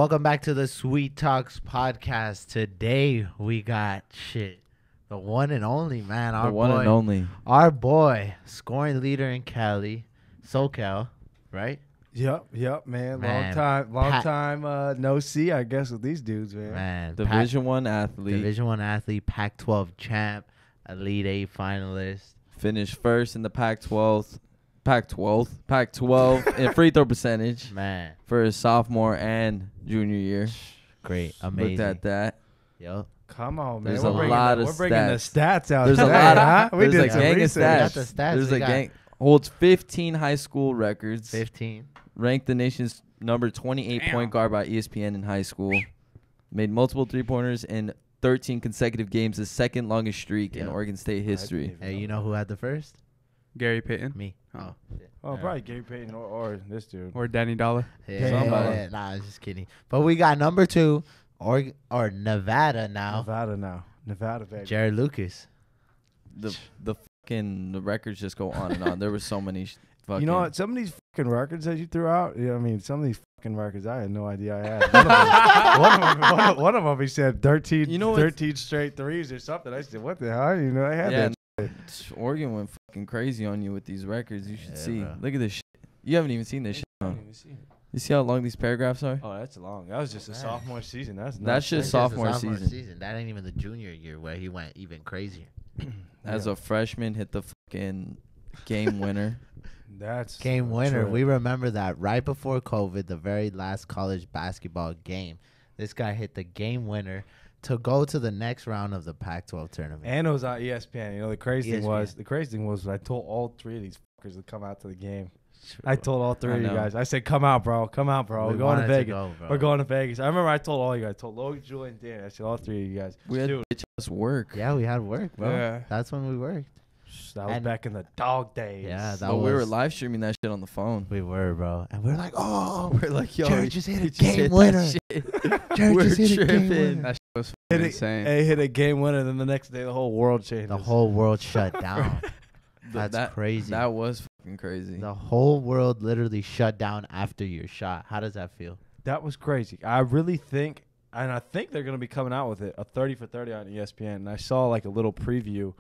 Welcome back to the Sweet Talks podcast. Today we got the one and only man, our boy, scoring leader in Cali, SoCal, right? Yep, man. Long time no see, I guess, with these dudes, man. Division One athlete, Pac-12 champ, Elite Eight finalist, finished first in the Pac-12 in free throw percentage, man, for his sophomore and junior year. Great, amazing. Looked at that. Yep. Come on, man. There's we're bringing the stats out. There's today, a lot of huh? there's a gang of research. stats. There's a gang. Holds 15 high school records. 15. Ranked the nation's number 28 point guard by ESPN in high school. Made multiple three-pointers in 13 consecutive games, the second longest streak in Oregon State history. Hey, you know who had the first? Gary Payton. Me. Oh, probably Gary Payton or this dude. Or Danny Dollar. Yeah. Nah, I was just kidding. But we got number 2, or Nevada now. Nevada, baby. Jarod Lucas. The records just go on and on. There were so many fucking. You know what? Some of these fucking records that you threw out, some of these fucking records I had no idea I had. One of them, he said 13 straight threes or something. I said, what the hell? I had that. Oregon went fucking crazy on you with these records. You should see. Bro. Look at this shit. You haven't even seen this shit. I Huh? didn't even see it. You see how long these paragraphs are? Oh, that's long. That was just a sophomore season. That's just sophomore season. That ain't even the junior year where he went even crazier. As a freshman, hit the fucking game winner. That's game winner. true. We remember that right before COVID, the very last college basketball game. This guy hit the game winner to go to the next round of the Pac-12 tournament. And it was on ESPN. The crazy thing was I told all three of these fuckers to come out to the game. I told all three of you guys. I said, come out, bro. We're going to Vegas. We're going to Vegas. I remember I told all you guys. I told Logan, Julian, Dan. I said all three of you guys. We had bitch ass work. Yeah, we had work, bro. Yeah. That's when we worked. That was back in the dog days. Yeah, we were live streaming that shit on the phone. We were, bro. And we're like, oh. We're like, yo, Jarod just hit a game winner. We're just hit a game tripping. winner. That shit was insane. Hey, hit a game winner, then the next day the whole world changed. The whole world shut down. That's crazy. That was fucking crazy. The whole world literally shut down after your shot. How does that feel? That was crazy. I really think, and I think they're going to be coming out with it, a 30 for 30 on ESPN. And I saw like a little preview,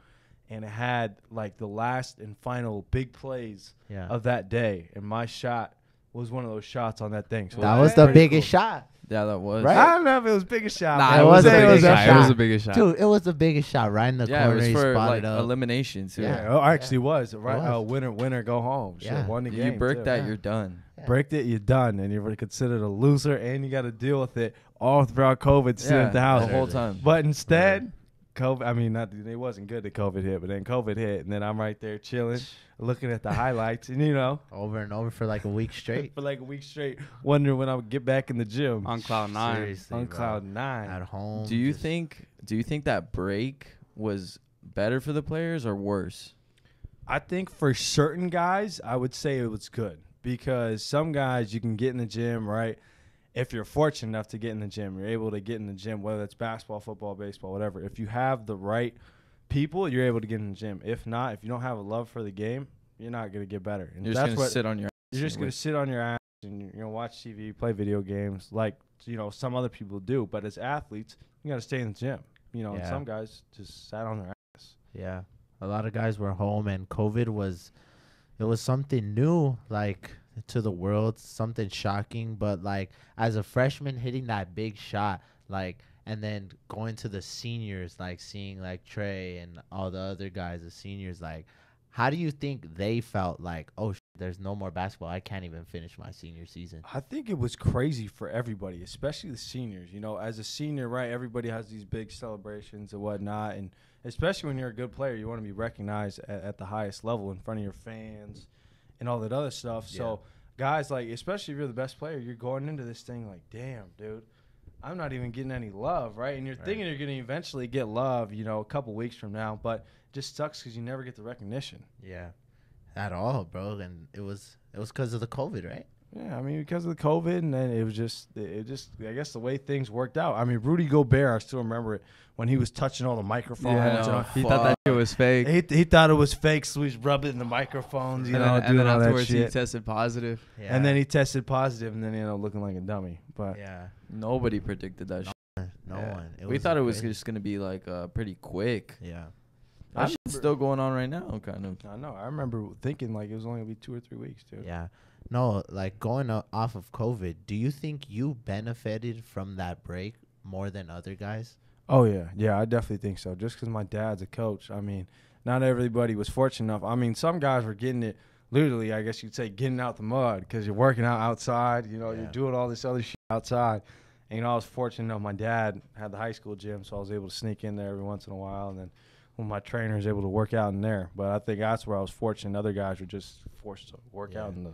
and it had like the last and final big plays of that day. And my shot was one of those shots on that thing. So that was the biggest shot. Yeah, that was. Right? I don't know if it was biggest shot. Nah, it was the biggest shot. It was the biggest shot. Dude, it was the biggest shot right in the corner. Yeah, it was for like up. elimination too. Yeah, it actually was. Right, winner, go home. Yeah. Shit, won the game. You break too. that, you're done. Yeah. Break it, you're done, and you're considered a loser, and you got to deal with it all throughout COVID, sitting at the house the whole time. But instead, COVID. I mean, it wasn't good that COVID hit, but then COVID hit, and then I'm right there chilling, looking at the highlights, and over and over for like a week straight. Wondering when I would get back in the gym On cloud nine. Seriously, on bro. cloud nine. At home. Do you think that break was better for the players or worse? I think for certain guys, I would say it was good because some guys you can get in the gym, right? If you're fortunate enough to get in the gym, you're able to get in the gym, whether it's basketball, football, baseball, whatever. If you have the right people, you're able to get in the gym. If not, if you don't have a love for the game, you're not going to get better. And You're just going to sit on your ass. You're just going to sit on your ass and you're going to watch TV, play video games like, some other people do. But as athletes, you got to stay in the gym. And some guys just sat on their ass. Yeah. A lot of guys were home, and COVID was something new, like, to the world, something shocking. But, like, as a freshman hitting that big shot, like, and then going to the seniors, like, seeing, like, Trey and all the other guys, the seniors, like, how do you think they felt like, oh, there's no more basketball? I can't even finish my senior season. I think it was crazy for everybody, especially the seniors. As a senior, right, everybody has these big celebrations and whatnot. And especially when you're a good player, you want to be recognized at the highest level in front of your fans and all that other stuff. Yeah. So guys, like, especially if you're the best player, you're going into this thing like, damn, dude, I'm not even getting any love, right? And you're thinking you're going to eventually get love, a couple weeks from now. But it just sucks because you never get the recognition. Yeah. At all, bro. And it was because of the COVID, right? Yeah, I mean, because of the COVID, and then it just, I guess the way things worked out. I mean, Rudy Gobert, I still remember it when he was touching all the microphones. Yeah, he thought that shit was fake. He thought it was fake, so he's rubbing in the microphones, you know, and then all that afterwards he shit. tested positive. Yeah. And then he tested positive, and then he ended up looking like a dummy. But yeah, Nobody predicted that shit. no Yeah. one. We thought it was just going to be like pretty quick. Yeah. That shit's still going on right now, kind of. I know. I remember thinking like it was only going to be 2 or 3 weeks, dude. Yeah. No, like going off of COVID, do you think you benefited from that break more than other guys? Oh, yeah. Yeah, I definitely think so. Just because my dad's a coach. I mean, not everybody was fortunate enough. I mean, some guys were getting it literally, I guess you'd say, getting out the mud because you're working out outside. You know, you're doing all this other shit outside. And, you know, I was fortunate enough. My dad had the high school gym, so I was able to sneak in there every once in a while. And then when my trainer was able to work out in there. But I think that's where I was fortunate. Other guys were just forced to work out in the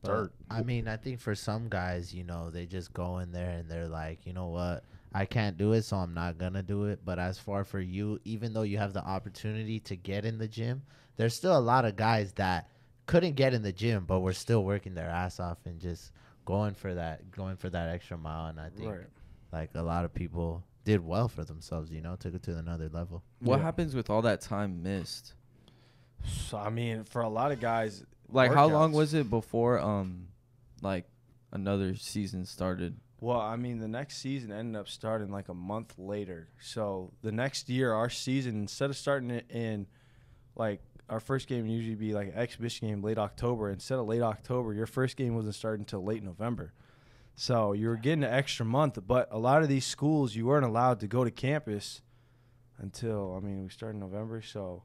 dirt. I mean, I think for some guys, you know, they just go in there and they're like, you know what, I can't do it, so I'm not going to do it. But as far for you, even though you have the opportunity to get in the gym, there's still a lot of guys that couldn't get in the gym, but were still working their ass off and just going for that extra mile. And I think like a lot of people did well for themselves, you know, took it to another level. What happens with all that time missed? So, I mean, for a lot of guys, like how long was it before like another season started? Well, I mean, the next season ended up starting like a month later. So the next year, our season, instead of starting it in like our first game would usually be like an exhibition game late October. Instead of late October, your first game wasn't starting until late November. So you were getting an extra month. But a lot of these schools, you weren't allowed to go to campus until, I mean, we started in November. So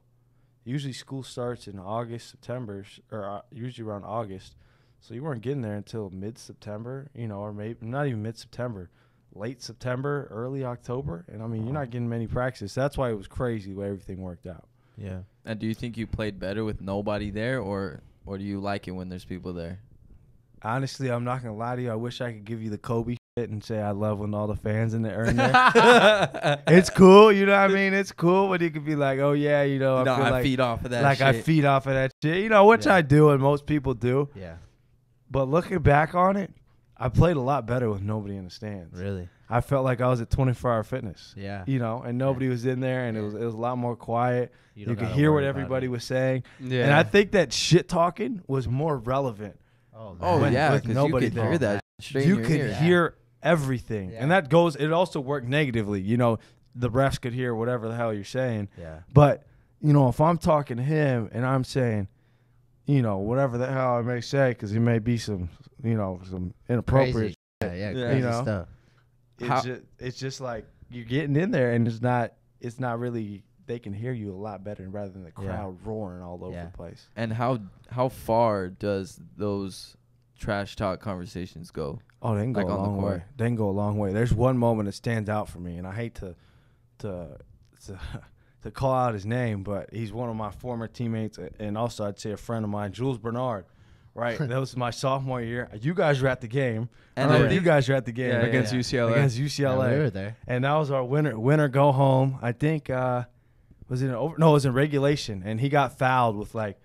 usually school starts in August, September, or usually around August. So you weren't getting there until mid-September, you know, or maybe not even mid-September, late September, early October. And, I mean, you're not getting many practices. That's why it was crazy the way everything worked out. Yeah. And do you think you played better with nobody there, or do you like it when there's people there? Honestly, I'm not going to lie to you. I wish I could give you the Kobe shit and say I love when all the fans in there are in there. It's cool, you know what I mean? It's cool, but you could be like, oh, yeah, you know. I feed off of that like shit. I feed off of that shit, you know, which I do and most people do. Yeah. But looking back on it, I played a lot better with nobody in the stands. Really? I felt like I was at 24-hour fitness. Yeah. You know, and nobody was in there, and it was a lot more quiet. You could hear what everybody was saying. Yeah. And I think that shit talking was more relevant. Oh, yeah, with because nobody you could there. hear that straight You in your could ear. hear everything. Yeah. And that goes, it also worked negatively. You know, the refs could hear whatever the hell you're saying. Yeah. But, you know, if I'm talking to him and I'm saying, you know, whatever the hell I may say, because he may be some, you know, some inappropriate Crazy. Yeah, Yeah. crazy You know? stuff. it's just like you're getting in there and it's not really, they can hear you a lot better rather than the crowd roaring all over the place. And how far does those trash talk conversations go? Oh, they can go Like a on the long court? way. They can go a long way. There's one moment that stands out for me, and I hate to call out his name, but he's one of my former teammates, and also I'd say a friend of mine, Jules Bernard. Right, that was my sophomore year. You guys were at the game. And I remember you guys were at the game against UCLA. Against UCLA. Yeah, we were there. And that was our winner go home. I think was it it was in regulation, and he got fouled with like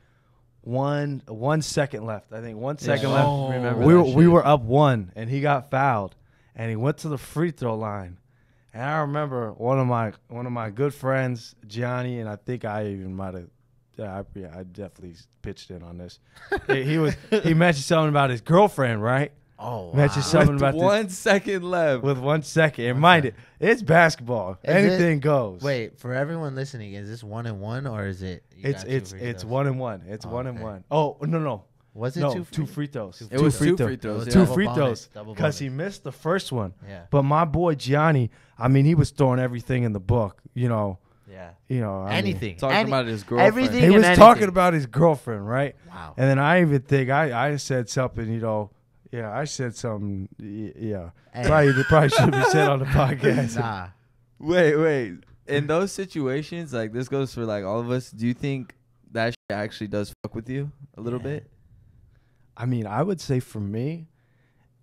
1 second left. I think 1 second left. Oh, remember We were up 1, and he got fouled, and he went to the free throw line. And I remember one of my good friends, Gianni, and I think I even might have. I definitely pitched in on this. He mentioned something about his girlfriend, right? Oh, wow. Mentioned something about 1 second left. with 1 second. And mind it, it's basketball. Anything goes. Wait, for everyone listening, is this 1-1 or is it? It's 1-1. It's 1-1. Oh no. Was it two free throws? It was two free throws. Two Double free bonus, throws double because he bonus. missed the first one. Yeah. But my boy Gianni, I mean, he was throwing everything in the book. You know. Anything. Talking about his girlfriend. Everything. He was and talking anything. about his girlfriend, right? Wow. And then I even think I said something, you know. Yeah, I said something. Yeah, Hey. probably should be said on the podcast. Nah. Wait. In those situations, like this goes for like all of us. Do you think that shit actually does fuck with you a little bit? I mean, I would say for me,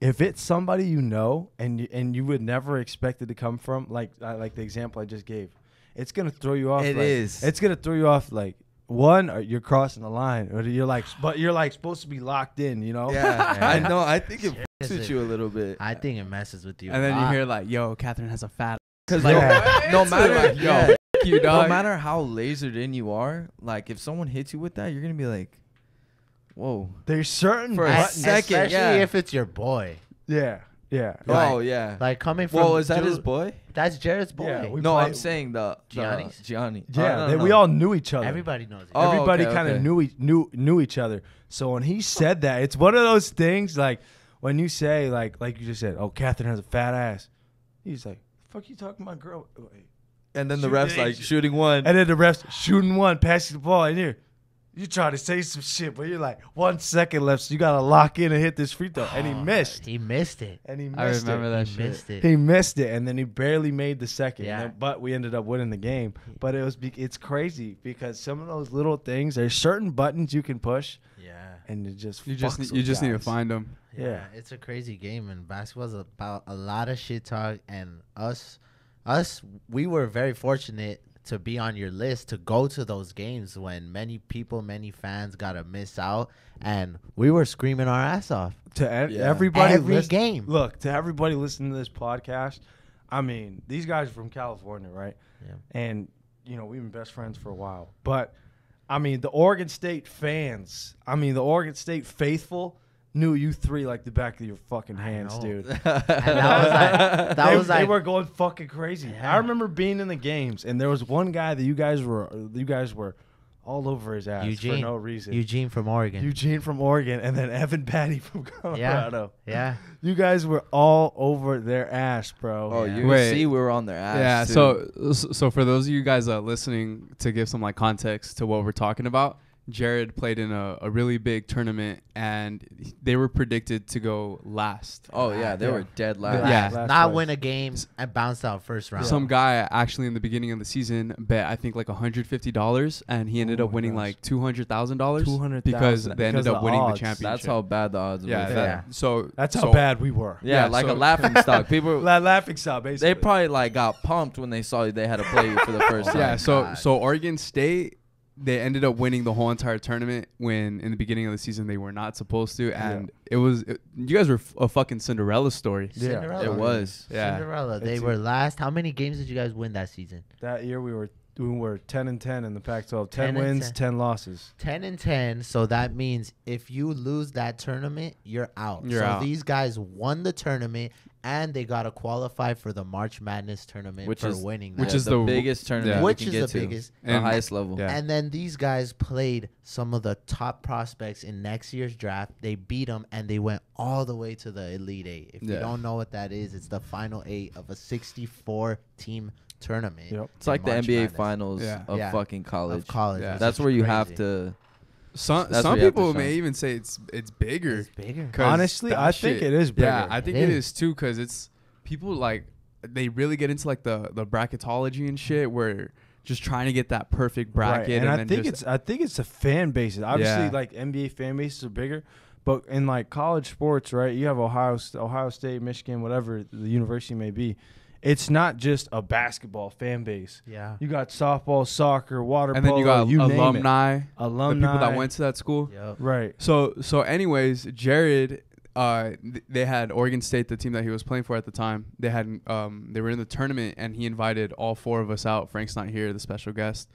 if it's somebody you know and you would never expect it to come from, like the example I just gave, it's gonna throw you off. It like, is. It's gonna throw you off like one, or you're crossing the line, or you're like supposed to be locked in, you know? Yeah, I know. I think it Is fucks with it- you a little bit. I think it messes with you. And a then you lot. hear like, "Yo, Catherine has a fat." Because Like, no matter Like, yo, yeah, f- you no dog. matter how lasered in you are, like if someone hits you with that, you're gonna be like, whoa. There's certain For a buttons. second, especially yeah. if it's your boy. Yeah. Oh yeah. Like coming from. Whoa, is that dude, his boy? That's Jared's boy. Yeah, we No, play- I'm saying the Gianni's? Gianni. Yeah, no, we no. all knew each other. Everybody knows it. Oh, Everybody okay, kind of okay. knew each other. So when he said that, it's one of those things like when you say like you just said, "Oh, Catherine has a fat ass." He's like, "Fuck you talking about, girl?" And then the Shoot ref's the like Asian. shooting one. And then the refs shooting one, passing the ball, and you try to say some shit, but you're like 1 second left, so you gotta lock in and hit this free throw, and he missed. He missed it. And he I missed remember it. that He shit. missed it. He missed it, and then he barely made the second. Yeah. But we ended up winning the game. But it's crazy because some of those little things, there's certain buttons you can push, Yeah. and it just You just fucks need to with find them. Yeah, Yeah. it's a crazy game, and basketball's about a lot of shit talk. And us, we were very fortunate to be on your list to go to those games when many fans gotta miss out, and we were screaming our ass off. everybody. Every game. Look, to everybody listening to this podcast, I mean, these guys are from California, right? Yeah. And we've been best friends for a while. But I mean, the Oregon State fans, the Oregon State faithful knew you three like the back of your fucking hands, know. dude. And that was They like were going fucking crazy. Yeah. I remember being in the games, and there was one guy that you guys were all over his ass Eugene. for no reason. Eugene from Oregon. Eugene from Oregon, and then Evan Patty from Colorado. Yeah. You guys were all over their ass, bro. Oh, Yeah. you Wait. can see we were on their ass. Yeah. too. So for those of you guys listening, to give some like context to what we're talking about, Jarod played in a really big tournament, and they were predicted to go last. Oh yeah, they Yeah. were dead last. Yeah. Last Not place. win a game and bounce out first round. Some guy actually in the beginning of the season bet I think like $150, and he ended Oh up my winning gosh. like $200,000 $200,000 because they ended because up of winning the odds. championship. That's how bad the odds Yeah. were. Yeah. So That's how so- bad we were. Yeah, Yeah, like so- a laughing stock. People Laughing stock, basically. they probably like got pumped when they saw they had to play you for the first time. Yeah. So God. so Oregon State, they ended up winning the whole entire tournament when in the beginning of the season they were not supposed to, and you guys were a fucking Cinderella story. Yeah. Cinderella. It was. Yeah. Cinderella. They It's- were last. How many games did you guys win that season? That year we were 10-10 in the Pac-12. 10 10 and wins, 10. 10 losses. 10-10. So that means if you lose that tournament, you're out. You're so out. these guys won the tournament, and they got to qualify for the March Madness tournament Which for is- winning which that. is the the- biggest tournament yeah. we Which can is get the to. biggest. The And- highest level. Yeah. And then these guys played some of the top prospects in next year's draft. They beat them, and they went all the way to the Elite Eight. If you Yeah. don't know what that is, it's the final 8 of a 64-team tournament. Yep. It's like in the March NBA Madness. finals Yeah. of Yeah. fucking college. Of college. Yeah. which That's is where you have crazy. to. Some That's some where you have to people shine. may even say it's bigger. It's bigger. 'Cause Honestly, that I think it is bigger. Yeah, I think It it is. is too, because it's people like they really get into like the bracketology and shit, where just trying to get that perfect bracket. Right. And I then think just, it's the fan bases. Obviously, Yeah. like NBA fan bases are bigger, but in like college sports, right? You have Ohio State, Michigan, whatever the university may be. It's not just a basketball fan base. Yeah. You got softball, soccer, water and polo. then you got name it. alumni, Alumni. the people that went to that school. Yep. Right. So anyways, Jarod, they had Oregon State, the team that he was playing for at the time. They had they were in the tournament, and he invited all 4 of us out. Frank's not here, the special guest.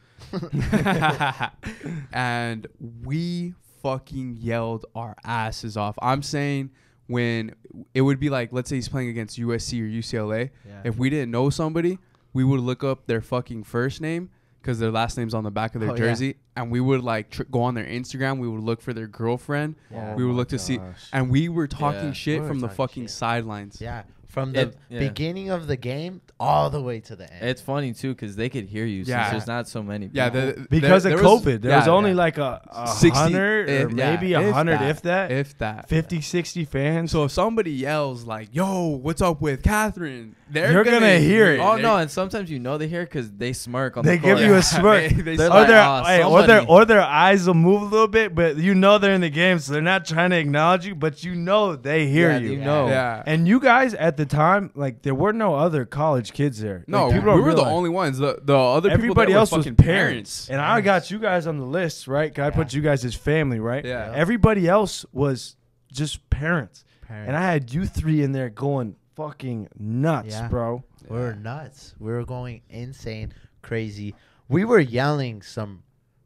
And we fucking yelled our asses off. I'm saying when it would be like, let's say he's playing against USC or UCLA. Yeah. If we didn't know somebody, we would look up their fucking first name because their last name's on the back of their Oh, yeah. jersey, and we would like go on their Instagram. We would look for their girlfriend. Yeah. We would my look to see, gosh. and we were talking Yeah. shit We were from the talking fucking shit. sidelines. Yeah. From the Yeah. beginning of the game all the way to the end. It's funny too because they could hear you Yeah. since there's not so many. Yeah, people. Because there of was- COVID, there was yeah, only yeah. like a 60 100 or if- yeah, maybe 100, if that. if that. 50, 60 fans. So if somebody yells like, "Yo, what's up with Catherine?" You're gonna hear it. Oh no, and sometimes you know they hear because they smirk on They the court. give you a smirk. They They're or like, their "Ah, hey, somebody." or their eyes will move a little bit, but you know they're in the game, so they're not trying to acknowledge you, but you know they hear Yeah, you. you know. Yeah. And you guys at the time, like there were no other college kids there. No, like, we people don't were the realize. only ones. The other people Everybody there else were was fucking parents, and I got you guys on the list, right? I put you guys as family, right? Yeah. Everybody else was just parents, Parents. and I had you three in there going fucking nuts, Yeah. bro. We were nuts. We were going insane, crazy. We were yelling some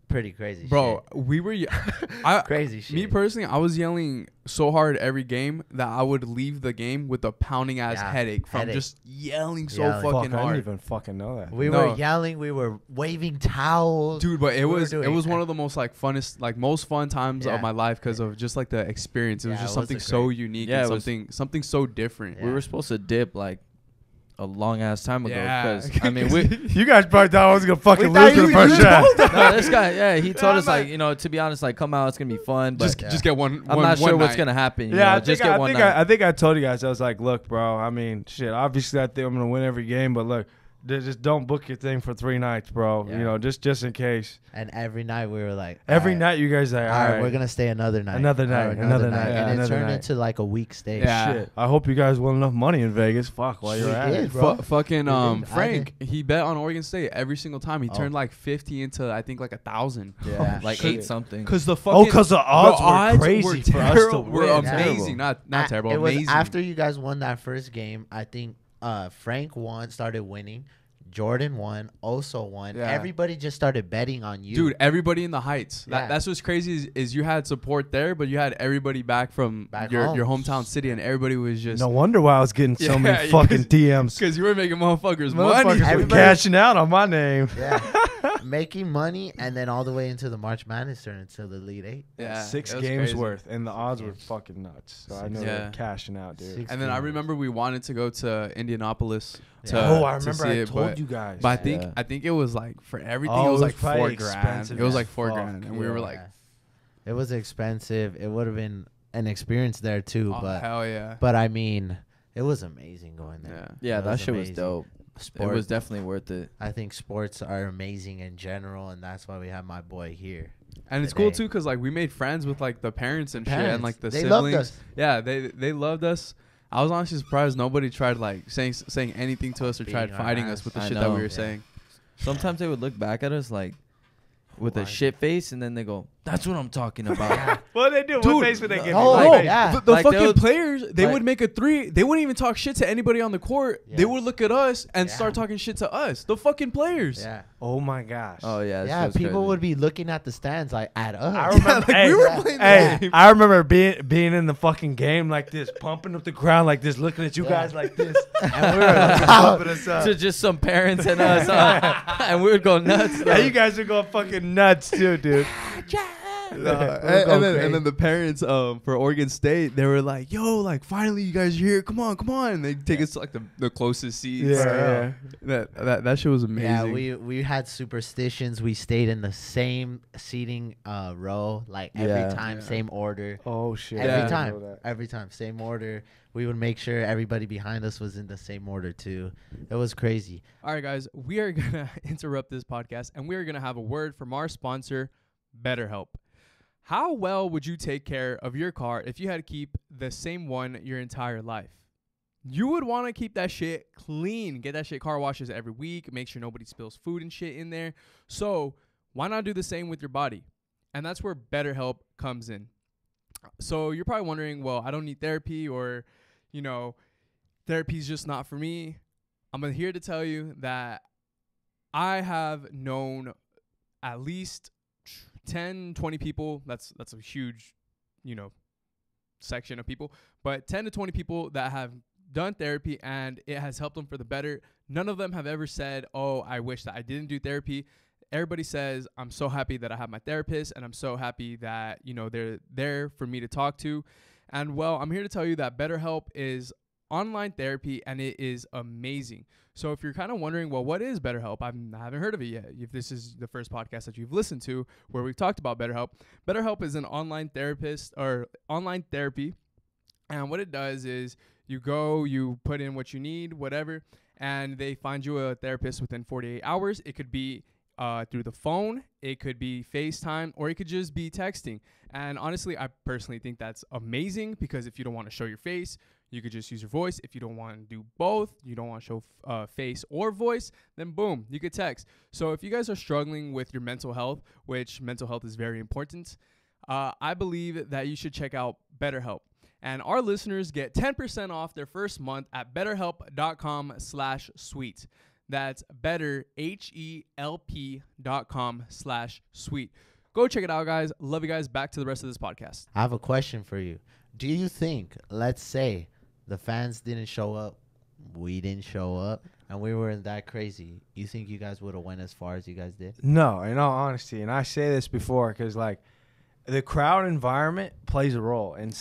pretty crazy Bro, shit. we were. Crazy shit. Me personally, I was yelling so hard every game that I would leave the game with a pounding ass headache from just yelling so Yelling. fucking Fuck, I hard. didn't even fucking know that. We No. were yelling. We were waving towels. Dude, but it We were was doing- one of the most like funnest, like most fun times Yeah. of my life because of just like the experience. It was Yeah, just it was something a so great- unique Yeah, and it was- something so different. Yeah. We were supposed to dip like a long ass time ago. Yeah. Because I mean, we. You guys probably thought I was gonna fucking We lose thought the you- first you shot. No, this guy, yeah, he told Yeah, us I'm like, you know, to be honest, like come out, it's gonna be fun. But Just get one. I'm one- not sure one what's night. gonna happen. You Yeah, know, just get one night. I think I told you guys. I was like, look, bro. I mean, shit. Obviously, I think I'm gonna win every game, but look, just don't book your thing for 3 nights, bro. Yeah. You know, just in case. And every night we were like, Every all right, night, you guys are like, all right, we're gonna stay another night. Another All night, right, another night, and it another turned night. into like a week stay. Yeah. Shit. I hope you guys won enough money in Vegas. Fuck, while you're We at did, it. bro. Fucking did. I Frank, he bet on Oregon State every single time. He Oh. turned like 50 into I think like 1,000. Yeah. like Shit. 8 something. Because the Oh, fucking 'cause the odds were crazy for us to terrible. Were win. amazing, not terrible. It was amazing. after you guys won that first game. I think Frank started winning. Jordan won, also won. Yeah. Everybody just started betting on you. Dude, everybody in the Heights. Yeah. That's what's crazy is you had support there, but you had everybody back from Back your home. hometown city, and everybody was just No wonder why I was getting so Yeah, many you fucking guys- DMs. because you were making motherfuckers Motherfuckers money. were Everybody- cashing out on my name. Yeah. Making money, and then all the way into the March Madness tournament until the Elite Eight. Yeah, 6 it was games crazy. worth, and the odds were games. fucking nuts. So I 6 know they Yeah. were cashing out, dude. 6 And then I games. remember we wanted to go to Indianapolis. Yeah. To, Oh, I to remember see I it, told but, you guys. But Yeah. I think it was like for everything, Oh, it it was was like probably $4,000. expensive It was as like $4,000, fuck. and we were like, it was expensive. It would have been an experience there too, oh, but hell yeah. I mean, it was amazing going there. Yeah. Yeah, It that shit was amazing. dope. Sport, It was definitely worth it. I think sports are amazing in general, and that's why we have my boy here. And it's cool today. too, cause like we made friends with like the parents and shit, Parents. and like the They siblings. loved us. Yeah, they loved us. I was honestly surprised nobody tried like saying anything to us or tried Beating our fighting ass. us with the I shit that we know. were Yeah. saying. Sometimes they would look back at us like with a Why? shit face, and then they go, "That's what I'm talking about." What they do? Dude, What face would they give oh, you? no. What face? Yeah. The Like, they fucking would- players, they like- would make a 3. They wouldn't even talk shit to anybody on the court. They Yeah. would look at us and Yeah. start talking shit to us. The fucking players. Yeah, Oh my gosh. Oh yeah, that yeah. shit was People crazy. would be looking at the stands like at us. I remember. like, hey, we were yeah. playing hey, the game. I remember being in the fucking game like this, pumping up the ground like this, looking at you Yeah. guys like this, And we were like, pumping us up. to just some parents and us, and we would go nuts. Yeah, you guys are going fucking nuts too, dude. And, go and then crazy. the parents for Oregon State, they were like, "Yo, like finally you guys are here. Come on." And they take us to like the closest seats. Yeah. That shit was amazing. yeah, we had superstitions. We stayed in the same seating row, like every Yeah. time, Yeah. same order. Oh shit. Every Yeah. I time, know that. every time, same order. We would make sure everybody behind us was in the same order too. It was crazy. All right, guys, we are gonna interrupt this podcast, and we are gonna have a word from our sponsor, BetterHelp. How well would you take care of your car if you had to keep the same one your entire life? You would want to keep that shit clean. Get that shit car washes every week. Make sure nobody spills food and shit in there. So why not do the same with your body? And that's where BetterHelp comes in. So you're probably wondering, well, I don't need therapy, or, you know, therapy's just not for me. I'm here to tell you that I have known at least 10, 20 people. That's a huge, section of people. But 10 to 20 people that have done therapy and it has helped them for the better. None of them have ever said, "Oh, I wish that I didn't do therapy." Everybody says, "I'm so happy that I have my therapist, and I'm so happy that, they're there for me to talk to." And well, I'm here to tell you that BetterHelp is online therapy, and it is amazing. So if you're kind of wondering, well, what is BetterHelp? I haven't heard of it yet. If this is the first podcast that you've listened to where we've talked about BetterHelp, BetterHelp is an online therapy. And what it does is you go, you put in what you need, whatever, and they find you a therapist within 48 hours. It could be through the phone, it could be FaceTime, or it could just be texting. And honestly, I personally think that's amazing, because if you don't want to show your face, You could just use your voice. If you don't want to do both, you don't want to show face or voice, then boom, you could text. So if you guys are struggling with your mental health, which mental health is very important, I believe that you should check out BetterHelp. And our listeners get 10% off their first month at betterhelp.com/sweet. That's betterhelp.com/sweet. Go check it out, guys. Love you guys. Back to the rest of this podcast. I have a question for you. Do you think, let's say, the fans didn't show up, we didn't show up, and we weren't that crazy, you think you guys would have went as far as you guys did? No, in all honesty, and I say this before because, like, the crowd environment plays a role. And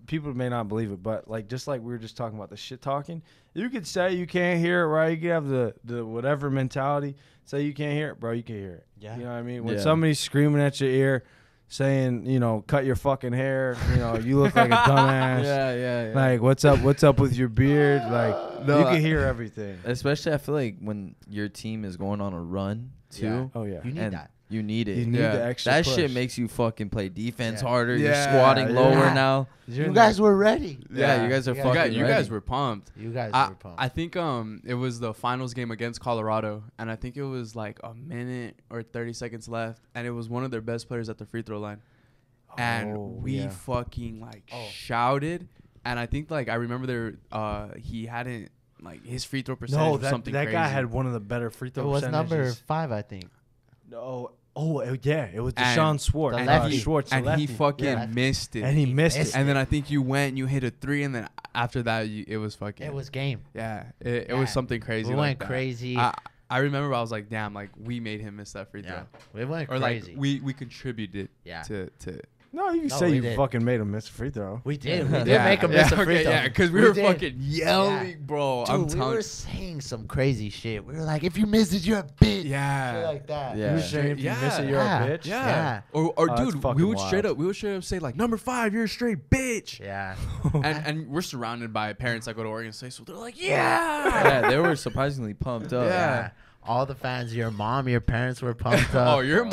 people may not believe it, but, like, just like we were just talking about the shit talking, you could say you can't hear it, right? You could have the whatever mentality. Say you can't hear it, bro, you can hear it. Yeah. You know what I mean? When somebody's screaming at your ear, saying, you know, cut your fucking hair, you know, you look like a dumbass. Yeah. Like, what's up with your beard? Like, you can hear everything. Especially, I feel like when your team is going on a run too. Yeah. Oh yeah, You need that. You need it. You need the extra That push. shit makes you fucking play defense harder. Yeah. You're squatting lower Yeah. now. You guys were ready. Yeah, you guys are fucking You ready. guys were pumped. You guys were pumped. I think it was the finals game against Colorado, and I think it was like a minute or 30 seconds left, and it was one of their best players at the free throw line. And we fucking shouted, and I think like I remember he hadn't like his free throw percentage was something that crazy. guy had one of the better free throw It was percentages. number 5, I think. No, it was Deshaun Schwartz. the and lefty. Schwartz, the and he lefty. fucking missed it. And he missed it. And then I think you went and you hit a 3, and then after that it was fucking. It was game. Yeah, it was something crazy. We like went that. crazy. I remember I was like, damn, like we made him miss that free throw. Yeah. We went Or crazy. like we contributed Yeah. to No, you can No, say we you did. fucking made him miss a free throw. We did. We did Yeah, make him miss a free okay, throw. yeah, because we We were did. fucking yelling, Yeah. bro. Dude, we were saying some crazy shit. We were like, if you miss it, you're a bitch. yeah. Shit like that. Yeah. You were saying if you miss it, you're Yeah. a bitch. Yeah. Or Oh, that's dude, we fucking would straight wild. up say like number 5, you're a straight bitch. Yeah. And we're surrounded by parents that go to Oregon State, so they're like, yeah. Yeah, they were surprisingly pumped up. Yeah. All the fans, your mom, your parents were pumped up. Oh, your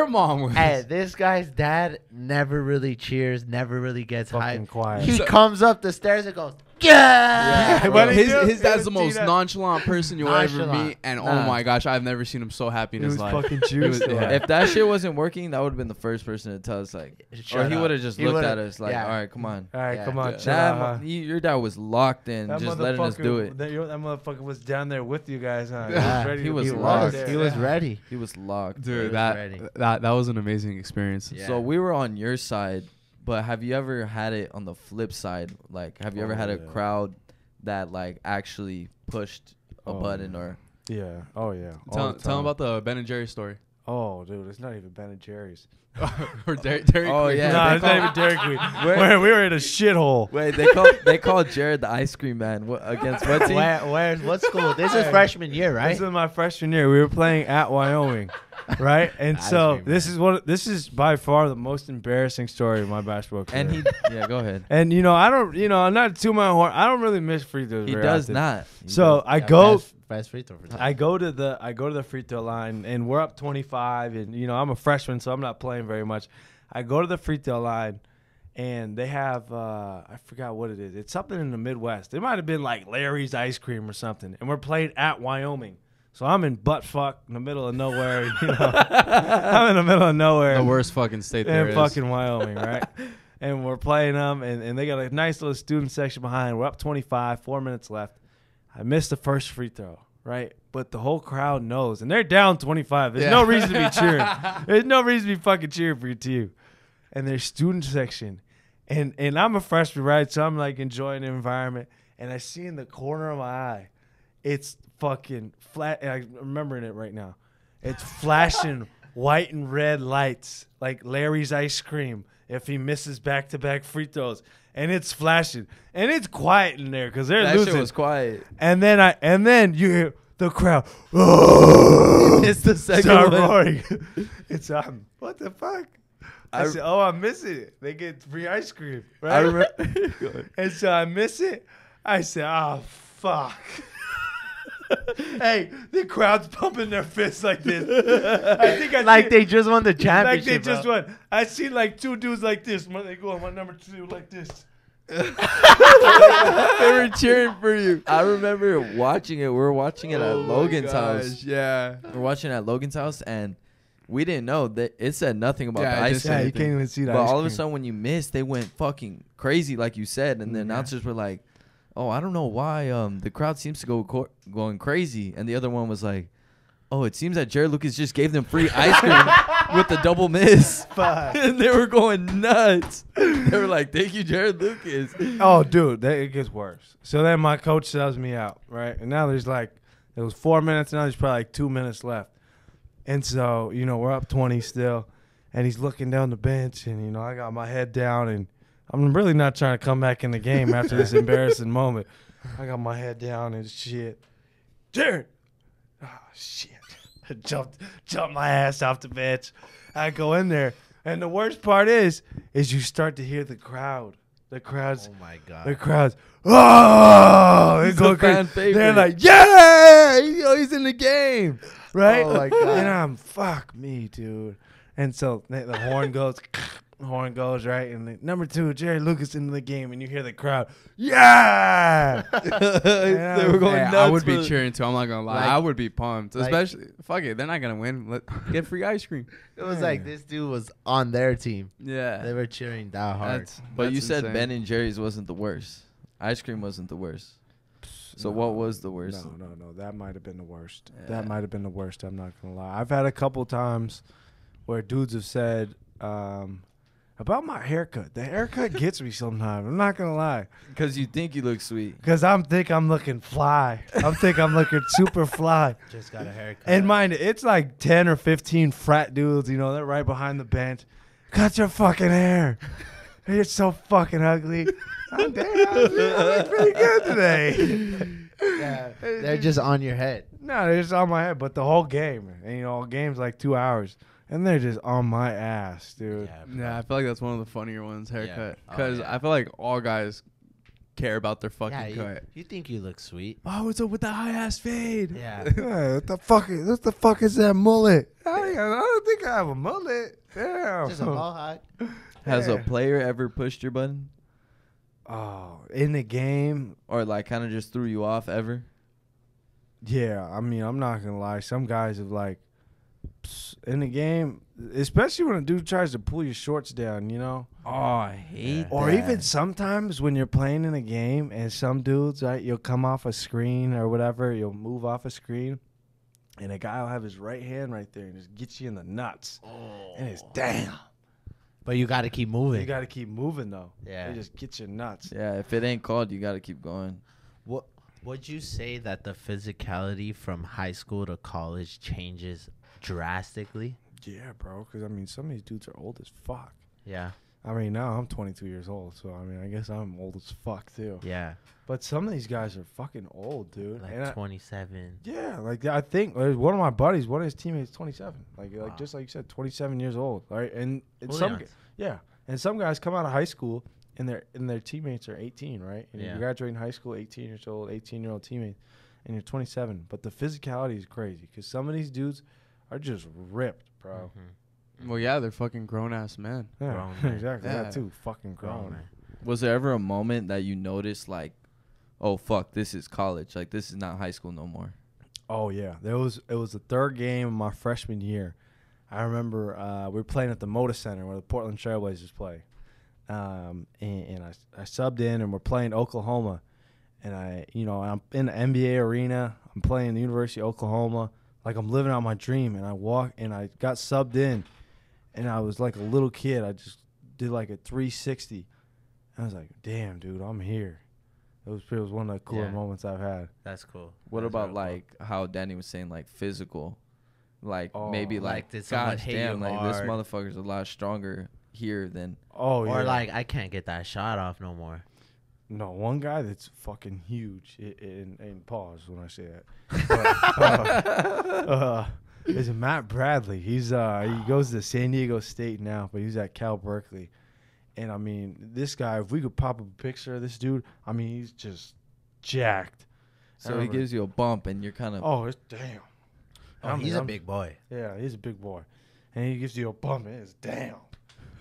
mom was. Hey, this guy's dad never really cheers, never really gets Fucking hyped. quiet. He So- comes up the stairs and goes, yeah. What did he do? His dad's the See most that? nonchalant person you'll ever Nonchalant. meet, and oh Nah. my gosh, I've never seen him so happy in He his was life. fucking It was- juiced. yeah. If that shit wasn't working, that would have been the first person to tell us, like, or Shut he up. would have just He looked would've- at us like, yeah. all right, come on. All right, Yeah. come on, Yeah. chill out, huh? Your dad was locked in, That just letting us do it. That motherfucker was down there with you guys, huh? Yeah, ready he to was be locked. there. He was ready. He was locked. Dude, was that, ready. that was an amazing experience. Yeah. So we were on your side, but have you ever had it on the flip side? Like, have you ever had a yeah. crowd that like actually pushed a button or? Yeah. Oh yeah. Tell him about the Ben and Jerry story. Oh, dude, it's not even Ben and Jerry's. Or Dairy Oh, Queen. yeah. No, they it's not even Dairy Queen. Where- We were in a shithole. Wait, they called Jarod the ice cream man. What, against what team? What school? This is freshman year, right? This is my freshman year. We were playing at Wyoming, right? And Ice so cream, this is by far the most embarrassing story of my basketball career. And yeah, go ahead. And I'm not to my horn. I don't really miss free throws. He very does often. not. He So I Yeah, go. fast free throw for that. I go to the free throw line, and we're up 25, and I'm a freshman, so I'm not playing very much. I go to the free throw line, and they have I forgot what it is. It's something in the Midwest. It might have been like Larry's Ice Cream or something, and we're playing at Wyoming. So I'm in butt fuck in the middle of nowhere. I'm in the middle of nowhere. The worst fucking state there in is. fucking Wyoming, right? And we're playing them, and they got a nice little student section behind. We're up 25, 4 minutes left. I missed the first free throw, right? But the whole crowd knows, and they're down 25. There's no reason to be cheering. There's no reason to be fucking cheering for your team. And there's student section, and I'm a freshman, right? So I'm like enjoying the environment, and I see in the corner of my eye, it's fucking flat. I'm remembering it right now. It's flashing white and red lights like Larry's Ice Cream if he misses back-to-back free throws. And it's flashing. And it's quiet in there because they're That losing. shit was quiet. And then you hear the crowd. It's the second Start one. roaring. It's what the fuck? I said, I'm missing it. They get free ice cream. Right? I remember. And so I miss it. I said, oh, fuck. Hey, the crowd's pumping their fists like this. I think Like they just won the championship. like they just bro. won. I see like two dudes like this. They go on my number 2 like this. They were cheering for you. I remember watching it. We were watching it at Logan's house. Yeah. We were watching it at Logan's house, and we didn't know that it said nothing about the ice Yeah, cream. you can't even see that. But all of a sudden, when you missed, they went fucking crazy, like you said, and the announcers were like, "Oh, I don't know why the crowd seems to go going crazy," and the other one was like, "Oh, it seems that Jarod Lucas just gave them free ice cream with the double miss," and they were going nuts. They were like, "Thank you, Jarod Lucas." Oh, dude, it gets worse. So then my coach subs me out, right? And now there's like, it was 4 minutes. Now there's probably like 2 minutes left. And so, we're up 20 still. And he's looking down the bench. And, I got my head down. And I'm really not trying to come back in the game after this embarrassing moment. I got my head down and shit. Jarod. Oh, shit. I jumped my ass off the bench. I go in there. And the worst part is you start to hear the crowd. The crowds. Oh my god. The crowds. Oh, He's a fan favorite. They're like, yeah, he's in the game, right? Oh my god. And I'm, fuck me, dude. And so the horn goes, right, and number 2, Jarod Lucas into the game, and you hear the crowd, yeah. They were going nuts. I would be for- cheering too. I'm not gonna lie. Like- I would be pumped, like- especially fuck it. They're not gonna win. Get free ice cream. It was like this dude was on their team. They Yeah. were cheering that hard. But you that's said insane. Ben and Jerry's wasn't the worst. Ice cream wasn't the worst. So what was the worst? No. That might have been the worst. Yeah. That might have been the worst. I'm not gonna lie. I've had a couple times where dudes have said about my haircut. The haircut gets me sometimes. I'm not gonna lie. Because you think you look sweet. Because I'm looking fly. I'm looking super fly. Just got a haircut. And mind it, it's like 10 or 15 frat dudes, they're right behind the bench. Cut your fucking hair. You're so fucking ugly. I'm damn, I look pretty good today. yeah, they're just on your head. No, they're just on my head. But the whole game, and a game's like 2 hours, and they're just on my ass, dude. Yeah, I feel like that's one of the funnier ones, haircut. Oh, Because yeah. I feel like all guys care about their fucking Yeah, cut. you think you look sweet? Oh, what's up with the high ass fade? Yeah. Yeah, what the fuck is that mullet? I don't think I have a mullet. Damn. Just a mohawk. Has a Yeah. player ever pushed your button? Oh, in the game, Or like kind of just threw you off ever? yeah. I mean, I'm not gonna lie. Some guys have like in the game, especially when a dude tries to pull your shorts down, Oh, I hate Or that. even sometimes when you're playing in a game and some dudes, right, you'll come off a screen or whatever, you'll move off a screen, and a guy will have his right hand right there and just get you in the nuts. And it's damn. But you got to keep moving. You got to keep moving though. Yeah. They just get you nuts. Yeah, if it ain't called, you got to keep going. What would you say that the physicality from high school to college changes drastically? Yeah, bro. Because I mean, some of these dudes are old as fuck. Yeah. I mean, now I'm 22 years old, so I mean, I guess I'm old as fuck too. Yeah. But some of these guys are fucking old, dude. And Like 27. yeah, like I think one of my buddies, one of his teammates, 27. Like Wow. just like you said, 27 years old. Right, and Julians. some guys come out of high school and their teammates are 18, right? And Yeah. you're graduating high school, 18 years old, 18-year-old teammate, and you're 27. But the physicality is crazy because some of these dudes are just ripped, bro. Mhm. Well, yeah, they're fucking grown ass men. Yeah, Grown man. exactly. Yeah. That too, fucking grown. man. Was there ever a moment that you noticed like, oh fuck, this is college. Like this is not high school no more. Oh yeah, it was the third game of my freshman year. I remember we were playing at the Moda Center where the Portland Trailblazers play, and I subbed in and we're playing Oklahoma, and I'm in the NBA arena. I'm playing the University of Oklahoma, like I'm living out my dream. And I got subbed in, and I was like a little kid. I just did like a 360. I was like, damn, dude, I'm here. It was one of the cooler Yeah. moments I've had. That's cool. What That's about real like how Danny was saying like physical, like Oh, maybe like, like did someone gosh hit damn, you like this hard? motherfucker's a lot stronger here than. Oh cool. yeah. Or like, I can't get that shot off no more. No, one guy that's fucking huge, and pause when I say that, is Matt Bradley. He's he goes to San Diego State now, but he's at Cal Berkeley. And I mean, this guy, if we could pop up a picture of this dude, I mean, he's just jacked. So he remember- gives you a bump and you're kind of. Oh, it's damn. Oh, he's a big boy. Yeah, he's a big boy, and he gives you a bump. And it's damn.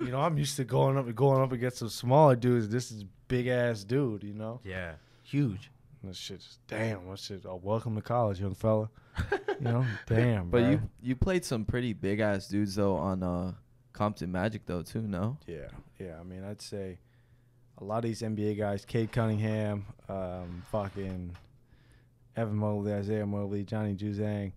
You know, I'm used to going up against some smaller dudes. This is big ass dude. You know. Yeah, huge. And this shit just damn. What shit? Oh, welcome to college, young fella. You know, damn. But bro. you played some pretty big ass dudes though on Compton Magic though too. No. Yeah. I mean, I'd say a lot of these NBA guys, Cade Cunningham, fucking Evan Mobley, Isaiah Mobley, Johnny Juzang.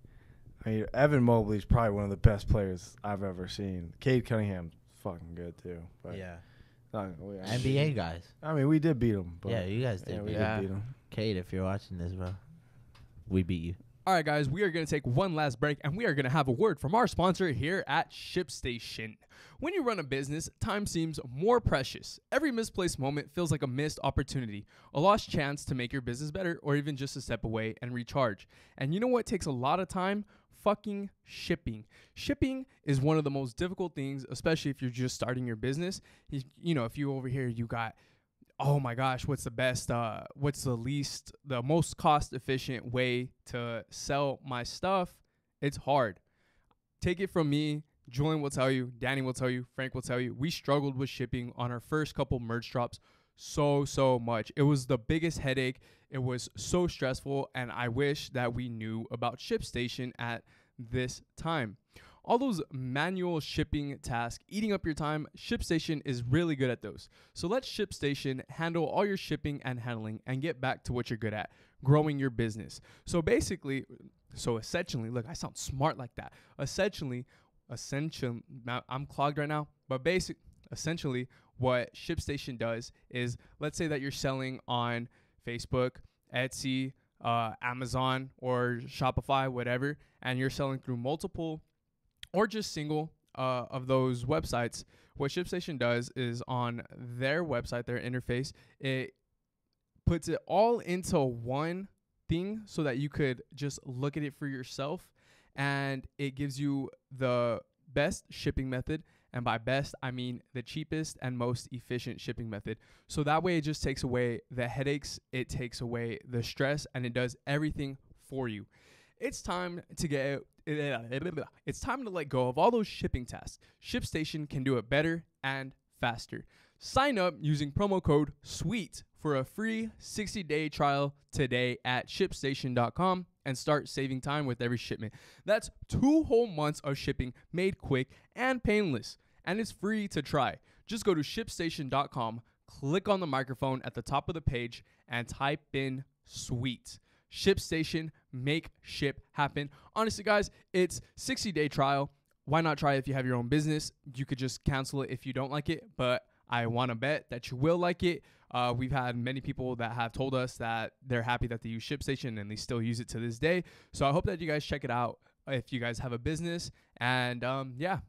I mean, Evan Mobley is probably one of the best players I've ever seen. Cade Cunningham's fucking good too. But Yeah, we- NBA guys. I mean, we did beat them. But Yeah, you guys did. we beat Yeah. did beat them. Kate, if you're watching this, bro, we beat you. All right, guys, we are going to take one last break, and we are going to have a word from our sponsor here at ShipStation. When you run a business, time seems more precious. Every misplaced moment feels like a missed opportunity, a lost chance to make your business better, or even just a step away and recharge. And you know what takes a lot of time? Fucking shipping. Shipping is one of the most difficult things, especially if you're just starting your business. You know, if you over here, you got, oh my gosh, what's the most cost efficient way to sell my stuff? It's hard. Take it from me. Julian will tell you, Danny will tell you, Frank will tell you, we struggled with shipping on our first couple merch drops so much. It was the biggest headache. It was so stressful, and I wish that we knew about ShipStation at this time. All those manual shipping tasks eating up your time, ShipStation is really good at those. So let ShipStation handle all your shipping and handling and get back to what you're good at, growing your business. So essentially, look, I sound smart like that. Essentially, I'm clogged right now, but essentially what ShipStation does is, let's say that you're selling on Facebook, Etsy, Amazon, or Shopify, whatever, and you're selling through multiple or just single of those websites. What ShipStation does is on their website, their interface, it puts it all into one thing so that you could just look at it for yourself, and it gives you the best shipping method. And by best, I mean the cheapest and most efficient shipping method. So that way it just takes away the headaches, it takes away the stress, and it does everything for you. It's time to let go of all those shipping tasks. ShipStation can do it better and faster. Sign up using promo code SWEET for a free 60-day trial today at ShipStation.com and start saving time with every shipment. That's 2 whole months of shipping made quick and painless, and it's free to try. Just go to ShipStation.com, click on the microphone at the top of the page, and type in SWEET. ShipStation, make ship happen. Honestly, guys, it's 60-day trial. Why not try it if you have your own business? You could just cancel it if you don't like it, but I want to bet that you will like it. We've had many people that have told us that they're happy that they use ShipStation and they still use it to this day. So I hope that you guys check it out if you guys have a business. And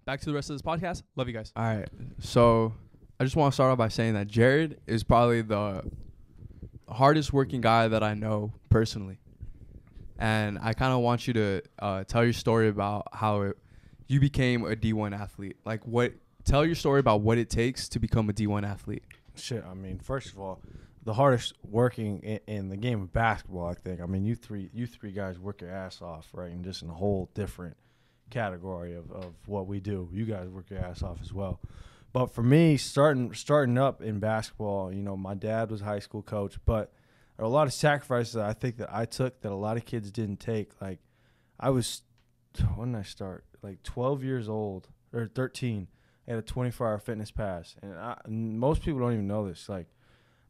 back to the rest of this podcast. Love you guys. All right. So I just want to start off by saying that Jarod is probably the hardest working guy that I know personally. And I kind of want you to tell your story about how you became a D1 athlete. Tell your story about what it takes to become a D1 athlete. Shit, I mean, first of all, the hardest working in the game of basketball, I think. I mean, you three guys work your ass off, right? And just in a whole different category of what we do. You guys work your ass off as well. But for me, starting up in basketball, you know, my dad was a high school coach, but there are a lot of sacrifices that I think that I took that a lot of kids didn't take. Like, when did I start? Like 12 years old or 13. I had a 24-hour fitness pass, and most people don't even know this. Like,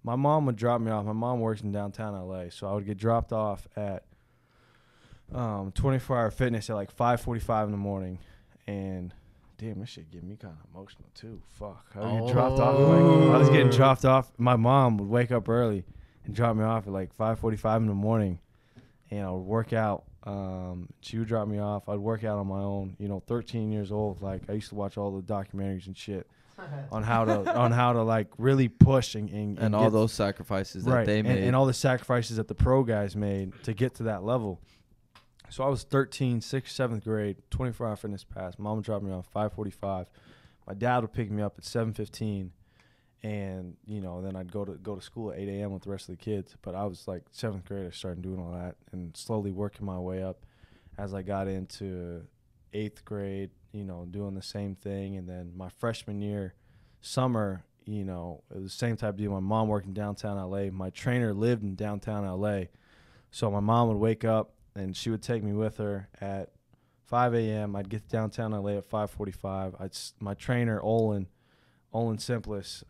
my mom would drop me off. My mom works in downtown LA, so I would get dropped off at 24-hour fitness at like 5:45 in the morning, and damn, this shit get me kind of emotional too. Fuck, I would get dropped off. I was getting dropped off. My mom would wake up early and drop me off at like 5:45 in the morning, and I would work out. She would drop me off. I'd work out on my own. You know, 13 years old. Like, I used to watch all the documentaries and shit on how to like really push and all those sacrifices that they made, and all the sacrifices that the pro guys made to get to that level. So I was 13, 6th, 7th grade, 24-hour fitness pass. Mom would drop me off 5:45. My dad would pick me up at 7:15. And, you know, then I'd go to school at 8 a.m. with the rest of the kids. But I was like 7th grade, I started doing all that and slowly working my way up as I got into 8th grade, you know, doing the same thing. And then my freshman year, summer, you know, it was the same type of deal. My mom worked in downtown LA. My trainer lived in downtown LA. So my mom would wake up and she would take me with her at 5 a.m. I'd get to downtown LA at 5:45. My trainer, Olin Simplis,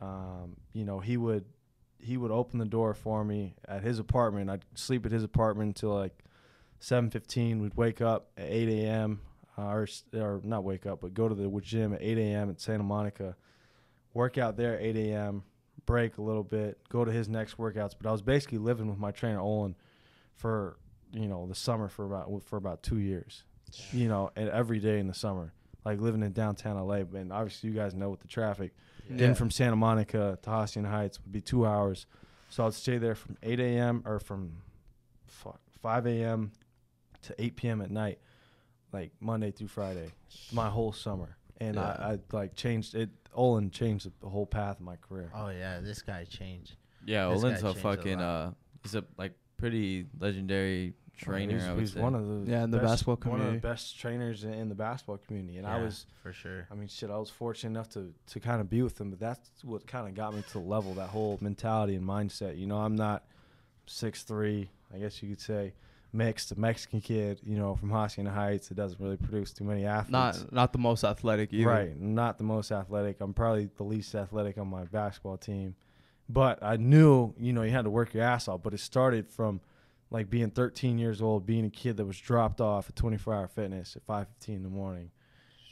you know, he would open the door for me at his apartment. I'd sleep at his apartment until like 7:15. We'd wake up at 8 a.m. Or not wake up, but go to the gym at 8 a.m. at Santa Monica. Work out there at 8 a.m., break a little bit, go to his next workouts. But I was basically living with my trainer, Olin, for, you know, the summer for about 2 years, you know, and every day in the summer, like living in downtown LA. And obviously you guys know with the traffic, getting from Santa Monica to Hacienda Heights would be 2 hours. So I'd stay there from 8 a.m. or from 5 a.m. to 8 p.m. at night, like Monday through Friday, my whole summer. And I like changed it. Olin changed the whole path of my career. Oh yeah, this guy changed. Yeah, This Olin's guy a changed a fucking lot. He's a like pretty legendary trainer. I would He's say. one of the in the best, basketball one of community. the best trainers in the basketball community. And I Yeah, was, for sure. I mean, shit, I was fortunate enough to kind of be with him. But that's what kind of got me to the level, that whole mentality and mindset. You know, I'm not 6'3", I guess you could say, mixed, a Mexican kid, you know, from Hacienda Heights. It doesn't really produce too many athletes. Not the most athletic either. Right, not the most athletic. I'm probably the least athletic on my basketball team. But I knew, you know, you had to work your ass off. But it started from, like, being 13 years old, being a kid that was dropped off at 24-hour fitness at 5:15 in the morning.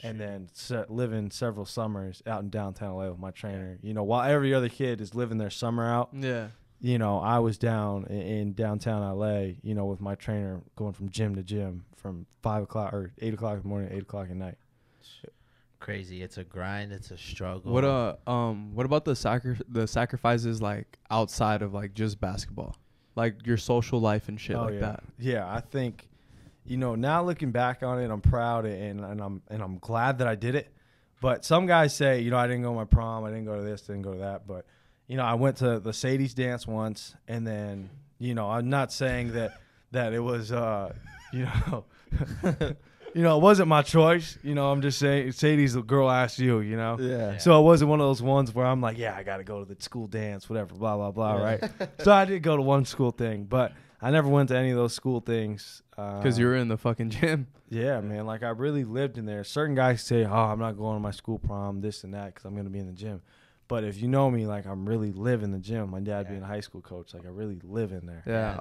And then living several summers out in downtown LA with my trainer. You know, while every other kid is living their summer out, Yeah. you know, I was down in downtown LA, you know, with my trainer going from gym to gym from 5 o'clock or 8 o'clock in the morning to 8 o'clock at night. Crazy. It's a grind. It's a struggle. What about the sacrifices like outside of like just basketball, like your social life and shit that? Yeah, I think, you know, now looking back on it, I'm proud and I'm glad that I did it. But some guys say, you know, I didn't go to my prom, I didn't go to this, didn't go to that. But, you know, I went to the Sadie's dance once, and then, you know, I'm not saying that it was, you know, you know, it wasn't my choice. You know, I'm just saying Sadie's the girl asked you, you know. Yeah. So it wasn't one of those ones where I'm like, yeah, I got to go to the school dance, whatever, blah, blah, blah, right? So I did go to one school thing, but I never went to any of those school things. Because you were in the fucking gym. Yeah, man. Like, I really lived in there. Certain guys say, oh, I'm not going to my school prom, this and that, because I'm going to be in the gym. But if you know me, like, I'm really live in the gym. My dad being a high school coach, like, I really live in there. Yeah.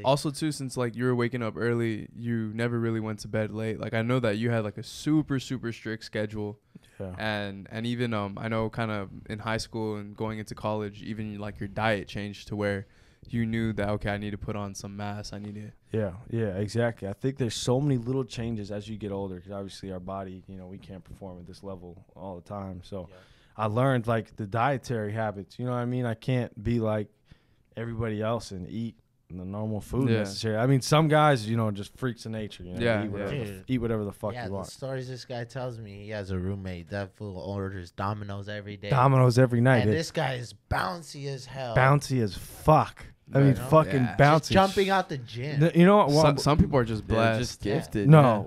Also, too, since, like, you were waking up early, you never really went to bed late. Like, I know that you had, like, a super, super strict schedule. Yeah. And even, I know kind of in high school and going into college, even, like, your diet changed to where you knew that, okay, I need to put on some mass. I need to. Yeah, exactly. I think there's so many little changes as you get older, because obviously our body, you know, we can't perform at this level all the time. So I learned, like, the dietary habits. You know what I mean? I can't be like everybody else and eat the normal food necessarily. I mean, some guys, you know, just freaks of nature. You know, eat whatever the fuck you want. The stories this guy tells me, he has a roommate that fool orders Domino's every day. Domino's every night. And this guy is bouncy as hell. Bouncy as fuck. I mean, fucking bouncy. Just jumping out the gym. You know what? Some people are just blessed. Just gifted. No,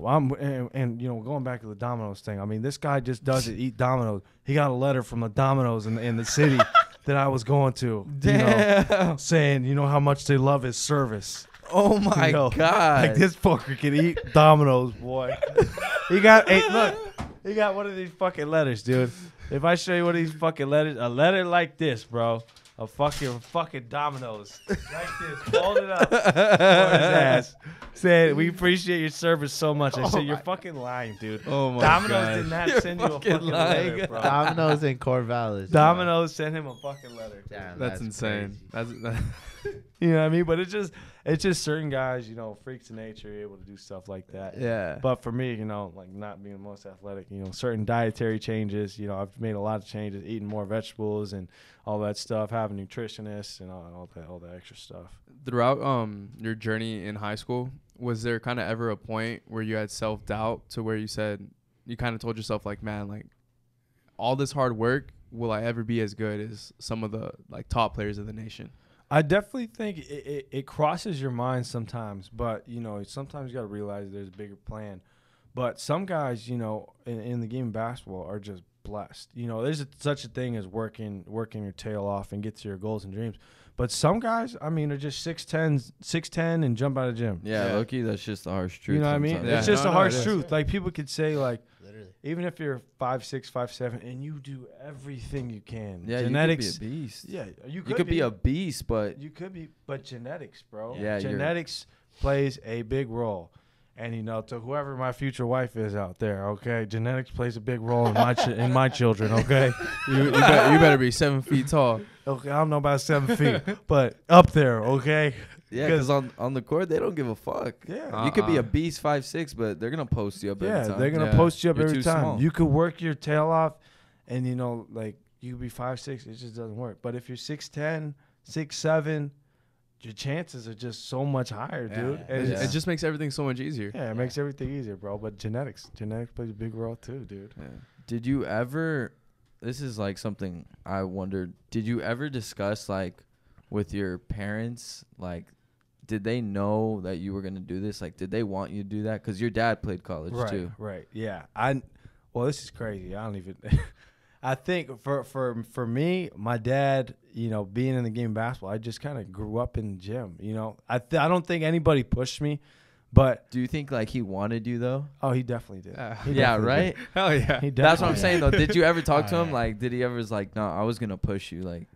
and you know, going back to the Domino's thing, I mean, this guy just doesn't eat Domino's. He got a letter from the Domino's in the city that I was going to, you know, saying, you know, how much they love his service. Oh my You know, god! like, this fucker can eat Domino's, boy. He got he got one of these fucking letters, dude. If I show you one of these fucking letters, a letter like this, bro. A fucking Domino's. Like this. Hold it up. For his ass. Said, we appreciate your service so much. I said, you're fucking lying, dude. Oh my Domino's god. did not send you a fucking letter, bro. Domino's in Corvallis. Domino's sent him a fucking letter. Damn, That's insane. crazy. You know what I mean? But it's just certain guys, you know, freaks of nature, able to do stuff like that. Yeah. But for me, you know, like, not being the most athletic, you know, certain dietary changes, you know, I've made a lot of changes, eating more vegetables and all that stuff, having nutritionists and all that extra stuff. Throughout your journey in high school, was there kind of ever a point where you had self-doubt to where you said, you kind of told yourself, like, man, like, all this hard work, will I ever be as good as some of the, like, top players of the nation? I definitely think it crosses your mind sometimes, but, you know, sometimes you got to realize there's a bigger plan. But some guys, you know, in the game of basketball are just blessed. You know, there's such a thing as working your tail off and get to your goals and dreams. But some guys, I mean, are just 6'10", and jump out of the gym. Yeah, low-key, that's just the harsh truth. You know what I mean? sometimes. It's just a harsh it is. truth. Like, people could say, like, Literally. even if you're 5'6", 5'7", and you do everything you can. Yeah, genetics. you could be a beast. Yeah, You could be a beast, but You could be, but genetics, bro. Yeah, genetics plays a big role. And, you know, to whoever my future wife is out there, okay, genetics plays a big role in my children, okay? You better be 7 feet tall. Okay, I don't know about 7 feet, but up there, okay? yeah, because on the court, they don't give a fuck. Yeah. You could be a beast 5'6", but they're going to post you up every Yeah, time. they're going to Yeah. post you up You're every too time. small. You could work your tail off, and, you know, like, you could be 5'6", it just doesn't work. But if you're 6'10", 6'7", your chances are just so much higher, dude. Yeah. And Yeah. It just makes everything so much easier. yeah, it makes everything easier, bro. But genetics plays a big role too, dude. Yeah. Did you ever, this is like something I wondered, did you ever discuss like with your parents, like, did they know that you were going to do this? Like, did they want you to do that? Because your dad played college too. Right. Yeah. Well, this is crazy. I don't even. I think for me, my dad, you know, being in the game of basketball, I just kind of grew up in the gym. You know, I don't think anybody pushed me, but Do you think like he wanted you though? oh, he definitely did. He Yeah, definitely right? did. Hell yeah. He That's what I'm definitely saying though. Did you ever talk to Oh, him? yeah. Like, did he ever was like, no, I was going to push you? Like,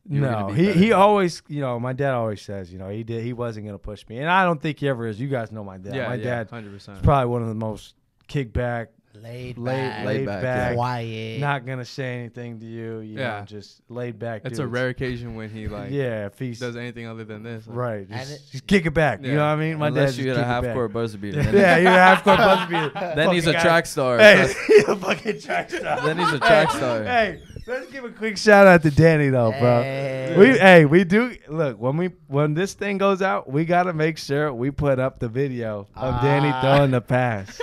you were No, gonna be he better. always, you know, my dad always says, you know, he wasn't gonna push me, and I don't think he ever is. You guys know my dad. Yeah, My yeah, dad 100%. is probably one of the most kickback, Laid Laid back, back. quiet. not gonna say anything to you. You Yeah. know, just laid back. It's a dudes. rare occasion when he like Yeah, if he's does anything other than this. Like, right, And just kick it back. You Yeah. know what I mean? My Unless dad you just had a kick it back. half-court buzzer beater. Yeah, you're a half-court buzzer beater. Then he's a Fucking track guy. star. Hey, he's a fucking track star. Then he's a track star. Hey, let's give a quick shout out to Danny though, bro. Hey. We do look when this thing goes out, we gotta make sure we put up the video of Danny throwing the pass.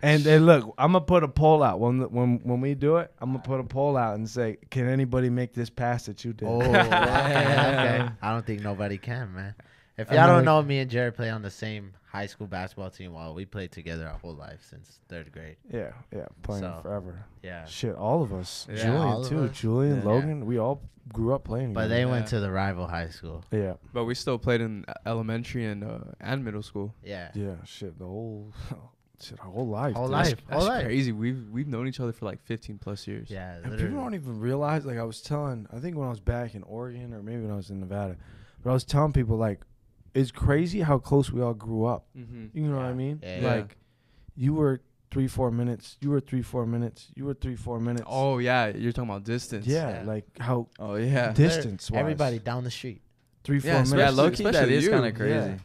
And look, I'm gonna put a poll out when we do it. I'm gonna put a poll out and say, can anybody make this pass that you did? Oh, okay. I don't think nobody can, man. If I y'all know don't it- know, me and Jared play on the same high school basketball team. Well, we played together our whole life since 3rd grade. Yeah, playing So, forever. Yeah. Shit, all of us. Yeah, Julian all of too. us. Julian, Yeah. Logan, we all grew up playing. But together. they went Yeah. to the rival high school. Yeah, But we still played in elementary and middle school. Yeah. shit, the whole our whole life. Whole dude. life. That's life. crazy. We've known each other for like 15 plus years. Yeah. And Literally. people don't even realize, like I was telling, I think when I was back in Oregon or maybe when I was in Nevada, but I was telling people, like, it's crazy how close we all grew up. Mm-hmm. You know what I Yeah. mean? Yeah. Like, you were 3-4 minutes. You were 3-4 minutes. You were 3-4 minutes. Oh yeah, you're talking about distance. yeah, Yeah. like how Oh, yeah. distance wise. Everybody down the street. 3-4 Yeah, minutes. yeah, especially- low-key, that especially is you. kind of crazy. Yeah.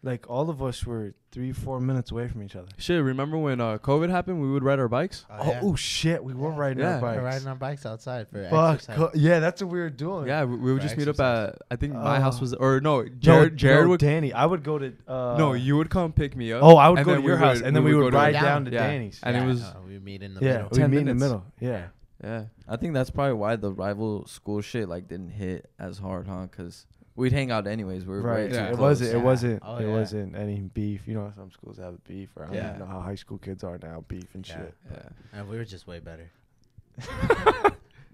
Like all of us were 3-4 minutes away from each other. Shit, remember when COVID happened? We would ride our bikes. Oh shit, we were riding Yeah. our bikes. We're riding our bikes outside for Fuck. exercise. Yeah, that's what we were doing. Yeah, we would For just meet up exercise. at. I think my house Oh. was, or no, Jared, Jared would. Danny. I would go to. No, you would come pick me up. Oh, I would and go then to your we house, would- and then we would go to- ride down. down to Yeah. Danny's. And it Yeah, was we meet in the Yeah, middle. we 10 meet in the minutes. middle. Yeah. Yeah. I think that's probably why the rival school shit like didn't hit as hard, huh? Because we'd hang out anyways. We were Right. way too Yeah. It close. wasn't. It Yeah. wasn't. Oh, it yeah. wasn't any beef. You know, some schools have beef. Or I don't Yeah. even know how high school kids are now, beef and Yeah. shit. Yeah. And we were just way better.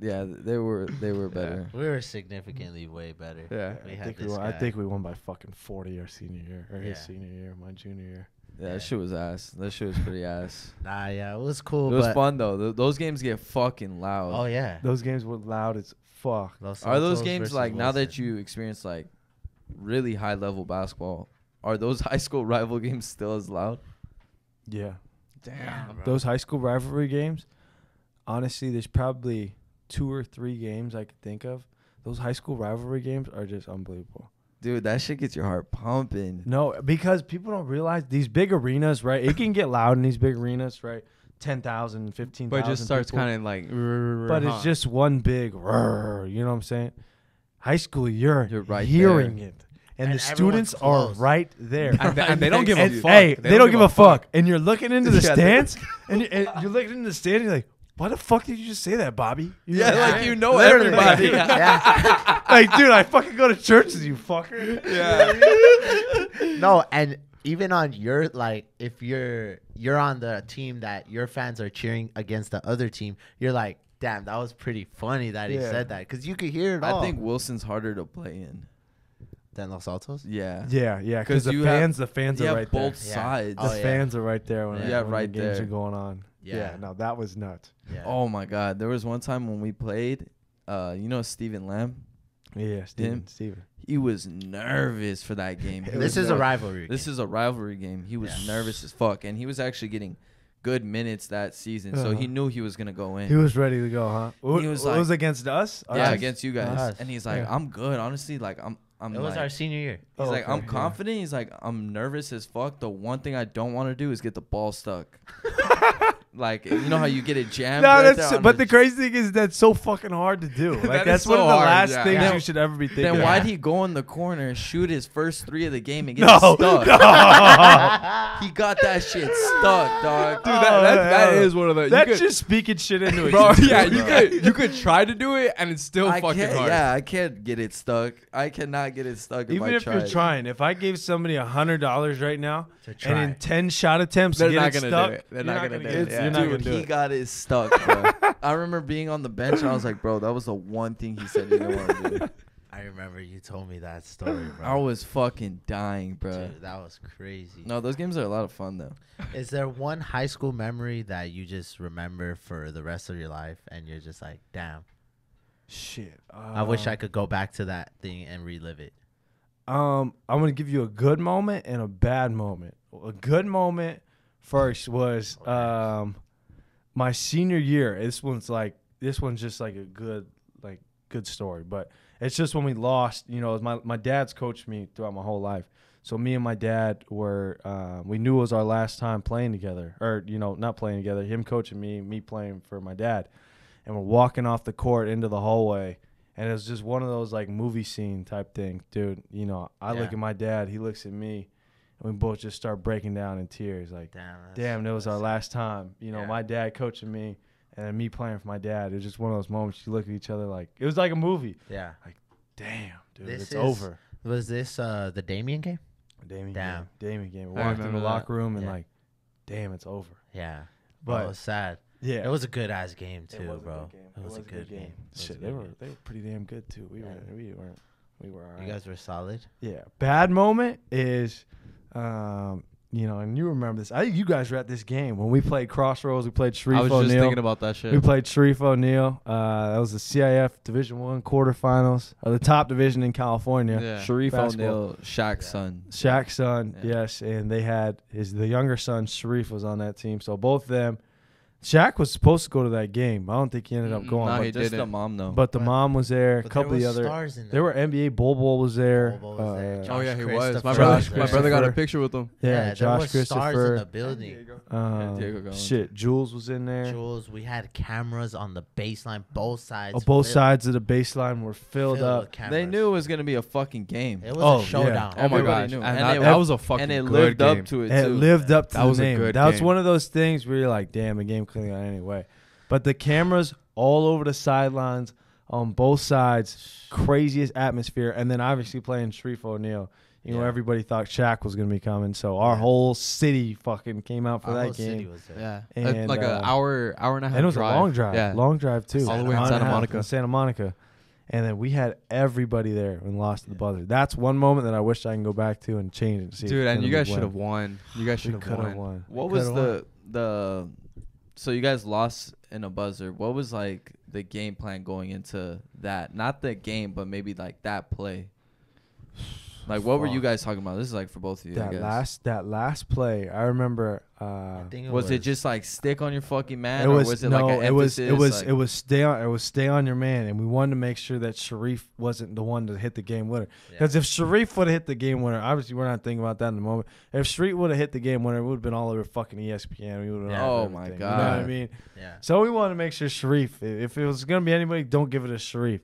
Yeah, they were better. We were significantly way better. Yeah. We I had think we this won. I guy. think we won by fucking 40 our senior year, or his Yeah. senior year, my junior year. Yeah, Yeah. that shit was ass. That shit was pretty ass. Nah, yeah, it was cool. It was but fun though. Those games get fucking loud. Oh yeah. Those games were loud as fuck. Los Are those Altos games versus like now that Wilson. you experience like really high level basketball? Are those high school rival games still as loud? Yeah. Damn. bro. Those high school rivalry games, honestly, there's probably 2 or 3 games I could think of. Those high school rivalry games are just unbelievable. Dude, that shit gets your heart pumping. No, because people don't realize these big arenas, right? It can get loud in these big arenas, right? 10,000, 15,000 But it just starts people. kind of like. But it's just one big, roar, you know what I'm saying? High school, you're right hearing there. it. And the And students everyone's are close. right there. And they don't give a And, fuck. hey, they don't give a fuck. And you're looking into the Yeah, stands, and you're looking into the stands, and you're like, why the fuck did you just say that, Bobby? You're Yeah, like, like you know Literally. everybody. Yeah. like, dude, I fucking go to church with you, fucker. Yeah. No, and even on your like, if you're on the team that your fans are cheering against the other team, you're like, damn, that was pretty funny that he said that because you could hear it all. I think Wilson's harder to play in than Los Altos. Yeah. Yeah, because the fans are right there. Both sides. The fans are right there when right the games there. are going on. Yeah. No, that was nuts. Yeah. Oh my God, there was one time when we played. You know Steven Lamb? Yeah, Steven. He was nervous for that game. This is a rivalry. This is a rivalry game. He was nervous as fuck, and he was actually getting good minutes that season, so he knew he was gonna go in. He was ready to go, huh? He was it was against us. Yeah, against you guys. Us. And he's like, I'm good, honestly. Like I'm. It was our senior year. He's like, I'm confident. He's like, I'm nervous as fuck. The one thing I don't want to do is get the ball stuck. Like, you know how you get it jammed? No, but the crazy thing is that's so fucking hard to do. Like, that's one of the last things you should ever be thinking. Then why'd he go in the corner and shoot his first 3 of the game and get stuck? He got that shit stuck, dog. Dude, that is one of the. That's just speaking shit into it. Bro, yeah, you could try to do it and it's still fucking hard. Yeah, I can't get it stuck. I cannot get it stuck. Even if you're trying, if I gave somebody $100 right now try. and in 10 shot attempts They're get not it gonna stuck, do it. They're not gonna do it. You're not gonna Dude, do he it. got it stuck, bro. I remember being on the bench and I was like, bro, that was the one thing he said he didn't want to do. I remember you told me that story, bro. I was fucking dying, bro. Dude, that was crazy. No, those games are a lot of fun though. Is there one high school memory that you just remember for the rest of your life and you're just like, damn, Shit. I wish I could go back to that thing and relive it? I'm gonna give you a good moment and a bad moment. A good moment first was my senior year. This one's just like a good story, but it's just when we lost. You know, my dad's coached me throughout my whole life, so me and my dad were we knew it was our last time playing together, or not playing together. Him coaching me playing for my dad, and we're walking off the court into the hallway. And it was just one of those like movie scene type thing, dude. I look at my dad, he looks at me, and we both just start breaking down in tears. Like, damn, that was our last time. My dad coaching me, and then me playing for my dad. It was just one of those moments you look at each other like it was like a movie. Yeah. Like, damn, dude, It's over. Was this the Damien game? Damien Damn. game. We walked in the locker room and like, damn, it's over. Yeah. But it was sad. Yeah, it was a good ass game too, bro. It was a good game. Shit, they were pretty damn good too. We were all right. You guys were solid. Yeah. Bad moment is, and you remember this. I think you guys were at this game when we played Crossroads. We played Sharif O'Neal. I was just thinking about that shit. We played Sharif O'Neal. That was the CIF Division I quarterfinals, the top division in California. Yeah. Sharif Basketball. O'Neal, Shaq's son. Shaq's son, yes, and they had the younger son Sharif was on that team. So both of them. Shaq was supposed to go to that game. I don't think he ended up going. No, but he Just didn't. the mom though. But the mom was there. A couple of the other. Stars in There were NBA. Bol was there. Bol was there. Oh yeah, he was. Christopher My was brother there. got a picture with him. Yeah, there Josh were stars in Christopher. the building. Diego Garland. Shit, Jules was in there. Jules, we had cameras on the baseline, both sides. Both sides of the baseline were filled up. with cameras. They knew it was gonna be a fucking game. It was a yeah. showdown. Oh my Everybody gosh, knew. and And that was a fucking and it good lived game. up to it It too. lived up to That the was a name. good That was game. one of those things where you're like, damn, the game couldn't have gone anyway. But the cameras all over the sidelines on both sides, craziest atmosphere. And then obviously playing Sharif O'Neal. Everybody thought Shaq was going to be coming. So our whole city fucking came out for Our that whole city game. was there. Yeah, And, like an hour and a half. And it was a long drive. Yeah, Long drive, too. All the way in Hour and Santa a half Monica. in Santa Monica. And then we had everybody there and lost to the buzzer. That's one moment that I wish I can go back to and change it. And see dude, and you guys should have won. won. You guys should We have could have won. won. What We was coulda the so you guys lost in a buzzer. What was like the game plan going into that? Not the game, but maybe like that play. Like what were you guys talking about? This is like for both of you. I guess. That last play, I remember. I think Was it just like stick on your fucking man, It or was was it no, like an emphasis? it was stay on your man, and we wanted to make sure that Sharif wasn't the one to hit the game winner. Because if Sharif would have hit the game winner, obviously we're not thinking about that in the moment. If Sharif would have hit the game winner, it would have been all over fucking ESPN. We would have been all Oh over my everything. God. You know what I mean? Yeah. So we wanted to make sure Sharif. If it was gonna be anybody, don't give it to Sharif.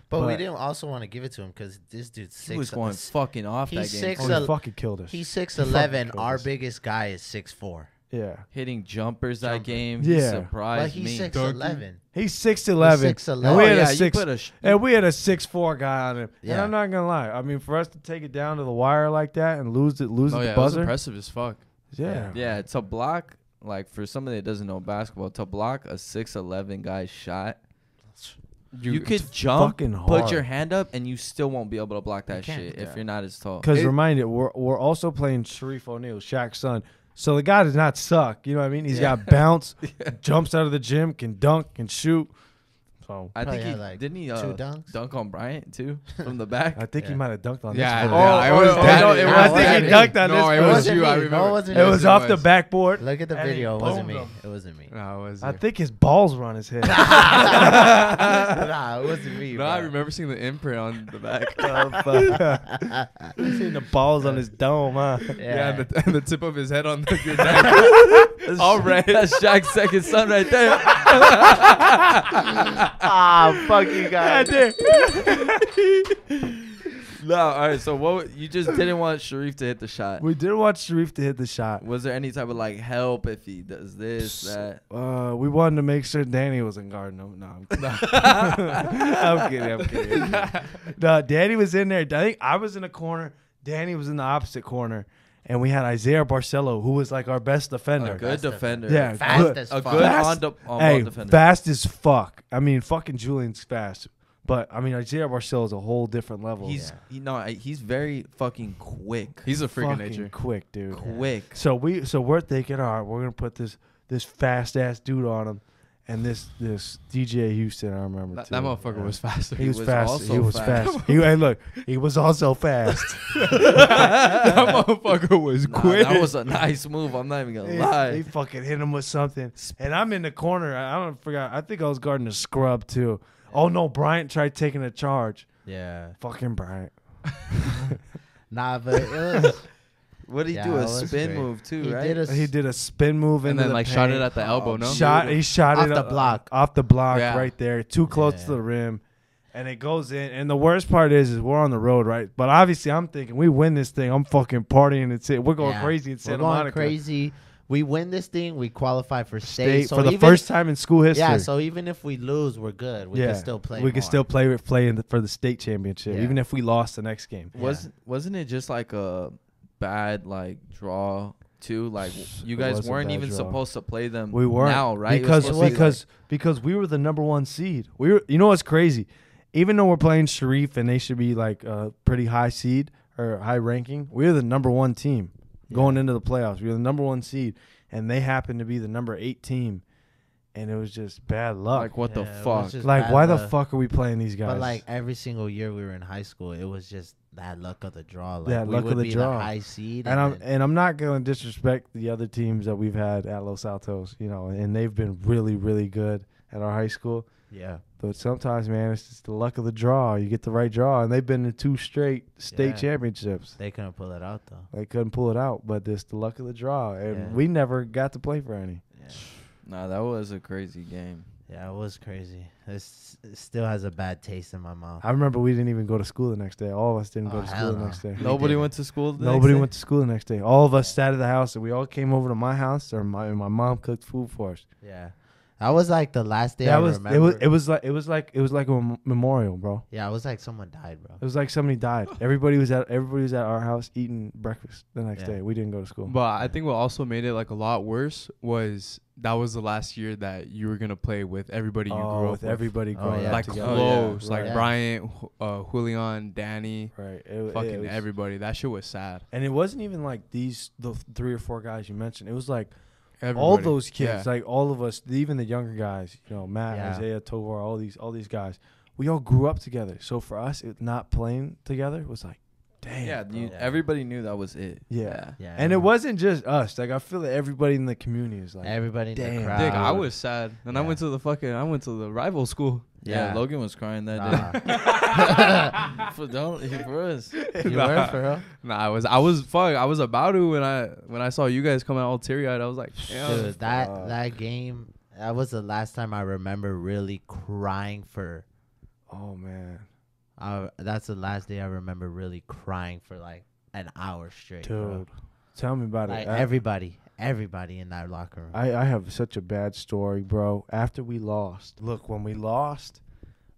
But we didn't also want to give it to him because this dude's he was going fucking off that He's game. 6'11". Oh, he fucking killed us. He's He fucking 6'11". killed Our us. biggest guy is 6'4". Yeah. hitting jumpers that game. Yeah. He But surprised he's me. 6'11". He's 6'11". He's 6'11". And we had yeah, a you six. put a And we had a 6'4" guy on him. And Yeah. I'm not gonna lie. I mean, for us to take it down to the wire like that and lose the Oh yeah, the it was buzzer. impressive as fuck. Yeah. Yeah, to block, like for somebody that doesn't know basketball, to block a 6'11" guy's shot, you could jump, fucking put hard. your hand up, and you still won't be able to block that can't, shit yeah. if you're not as tall. Because remind it, we're also playing Sharif O'Neal, Shaq's son. So the guy does not suck. You know what I mean? He's got bounce, jumps out of the gym, can dunk, can shoot. So I think Probably he had, didn't he 2 dunks. dunk on Bryant too from the back. I think he Yeah. might have dunked on Yeah, this. yeah, one. I was no, Danny. it I was- think I he think he dunked on No, this. it one. was wasn't you. I me. remember. No, it wasn't It me. was Yes, off the was. backboard. Look at the And he video. It wasn't boomed me. him. It wasn't me. No, it was I you. think his balls were on his head. Nah, it wasn't me. No, I bro. remember seeing the imprint on the back. He's seeing the balls on his dome, huh? Yeah, and the tip of his head on your neck. All red. That's Shaq's second son right there. Ah, fuck you guys. No, all right. So what? You just didn't want Sharif to hit the shot. We did want Sharif to hit the shot. Was there any type of like help if he does this, that? We wanted to make sure Danny wasn't guarding him. No, I'm kidding. I'm kidding. No, Danny was in there. I think I was in the corner. Danny was in the opposite corner. And we had Isaiah Barcelo, who was like our best defender. A good defender. Yeah, Fast good. as A fuck. good Fast. on-ball Hey, defender. fast as fuck. I mean, fucking Julian's fast. But, I mean, Isaiah Barcelo is a whole different level. He's very fucking quick. He's a freak of fucking nature. quick, dude. Quick. So we're thinking, all right, we're gonna put this fast ass dude on him, and this DJ Houston, I remember That too. motherfucker was faster. He was was fast. also He was fast. fast. Hey, look, he was also fast. that motherfucker was Nah, quick. that was a nice move. I'm not even gonna He lie. fucking hit him with something, and I'm in the corner. I forgot. I think I was guarding the scrub too. Oh no, Bryant tried taking a charge. Yeah. Fucking Bryant. Nah, but it was. What did he Yeah, do? it A was spin great. move too, He right? did a He did a spin move and into then the like shot it paint. at the elbow. No. He shot Off it the block. off the block Yeah. right there, too close Yeah. to the rim, and it goes in. And the worst part is we're on the road, right? But obviously, I'm thinking we win this thing. I'm fucking partying and we're going Yeah. crazy in We're Santa going Monica. crazy. We win this thing. We qualify for State state. for the even- first time in school history. Yeah. So even if we lose, we're good. We can still play. We can more. still play for the state championship, Yeah. even if we lost the next game. Wasn't it just like a bad like draw too? Like you It guys was a weren't bad even draw. supposed to play them. We weren't now, right? It was Because supposed to be because we were the number 1 seed. We were. You know what's crazy? Even though we're playing Sharif and they should be like a pretty high seed or high ranking, we were the number 1 team going into the playoffs. We were the number 1 seed, and they happened to be the number 8 team, and it was just bad luck. like what the Yeah, it was fuck? just Like, bad why the luck. fuck are we playing these guys? But like every single year we were in high school, it was just that luck of the draw. Like That we luck would of the be draw. high seed, and then- I'm not going to disrespect the other teams that we've had at Los Altos, and they've been really, really good at our high school. yeah, But sometimes, man, it's just the luck of the draw. You get the right draw, and they've been in 2 straight state Yeah. championships. they couldn't pull it out though. They couldn't pull it out, but it's the luck of the draw, and Yeah. we never got to play for any. Yeah, Nah, that was a crazy game. yeah, it was crazy. It still has a bad taste in my mouth. I remember we didn't even go to school the next day. All of us didn't Oh, go to hell school the no. next day. We Nobody didn't. went to school. Nobody went to school the next day. All of us sat at the house, and we all came over to my house, and my mom cooked food for us. Yeah, that was like the last day I That was remember. it was like a memorial, bro. Yeah, it was like someone died, bro. It was like somebody died. Everybody was at our house eating breakfast the next Yeah. day. We didn't go to school. But I think what also made it like a lot worse was that was the last year that you were gonna play with everybody you grew up with with. everybody Oh, growing yeah. up Like together. close, Right. like Yeah. Bryant, Julian, Danny, Right. fucking was- everybody. That shit was sad. And it wasn't even like the 3 or 4 guys you mentioned. It was like Everybody. all those kids, Yeah. like all of us, even the younger guys, Matt, Yeah. Isaiah, Tovar, all these guys. We all grew up together. So for us, not playing together was like, damn. Yeah, bro. Yeah. everybody knew that was it. Yeah. Yeah, And it wasn't just us. Like I feel that everybody in the community is like, everybody in damn. the crowd. Dick, I was sad, and I Yeah. went to the rival school. Yeah, Yeah. Logan was crying that Nah. day. for us. You were for real? Nah, I was about to when I saw you guys coming out all teary eyed. I was like, damn. Dude, that game, that was the last time I remember really crying for. oh man, That's the last day I remember really crying for like an hour straight. bro. dude, tell me about Like it. everybody everybody in that locker room. I have such a bad story, bro. After we lost, look, when we lost,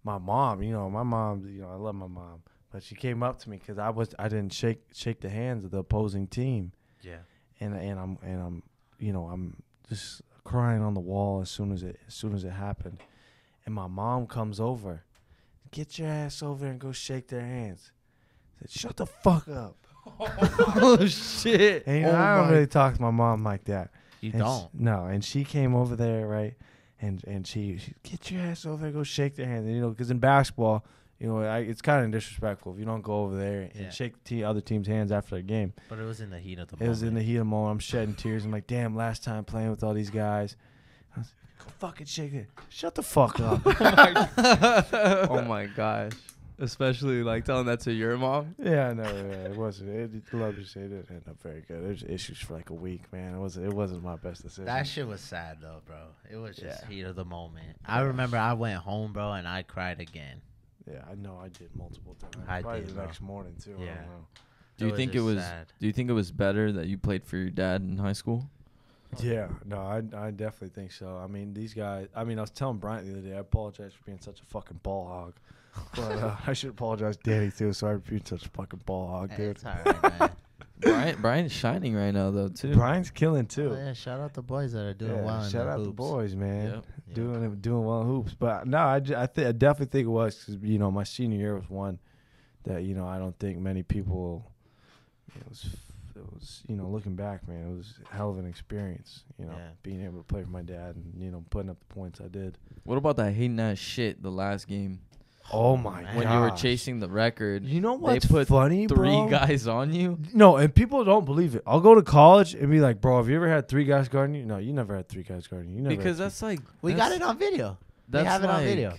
my mom, I love my mom, but she came up to me because I didn't shake the hands of the opposing team. Yeah. And I'm just crying on the wall as soon as it happened. And my mom comes over. Get your ass over and go shake their hands. I said, shut the fuck up. Oh shit! And I don't really talk to my mom like that. You And don't. No, and she came over there, right? And she get your ass over there, go shake their hands. And, because in basketball, it's kind of disrespectful if you don't go over there and shake the other team's hands after a game. But it was in the heat of the It moment. was in the heat of the moment. I'm shedding tears. I'm like, damn, last time playing with all these guys. I was like, go fucking shake it. Shut the fuck up. Oh my gosh. Especially like telling that to your mom. Yeah, no, it wasn't. Love to say it didn't end up very good. There's issues for like a week, man. It wasn't my best decision. That shit was sad though, bro. It was just heat of the moment. I remember I went home, bro, and I cried again. Yeah, I know. I did multiple times. I Probably did, the bro. next morning too. Yeah. I don't know. Do you think it just was? sad. Do you think it was better that you played for your dad in high school? Yeah, no, I definitely think so. I mean, these guys. I mean, I was telling Bryant the other day. I apologize for being such a fucking ball hog, but I should apologize to Danny too. Sorry for being such a fucking ball hog, Hey, dude. it's all right, man. Brian's shining right now though too. Brian's killing too. Oh, yeah, shout out the boys that are doing Yeah, well in shout the out the hoops. boys, man. Yep. Yeah. Doing well in hoops. But no, I definitely think it was because my senior year was one that I don't think many people. It was looking back, man, it was a hell of an experience. Being able to play for my dad and putting up the points I did. What about that hating ass shit the last game Oh my god! when you were chasing the record? You know what's they put funny, three bro? guys on you. No, and people don't believe it. I'll go to college and be like, bro, have you ever had 3 guys guarding you? No, you never had 3 guys guarding you. Never Because had that's like We got it on video. We That's have it on like- video.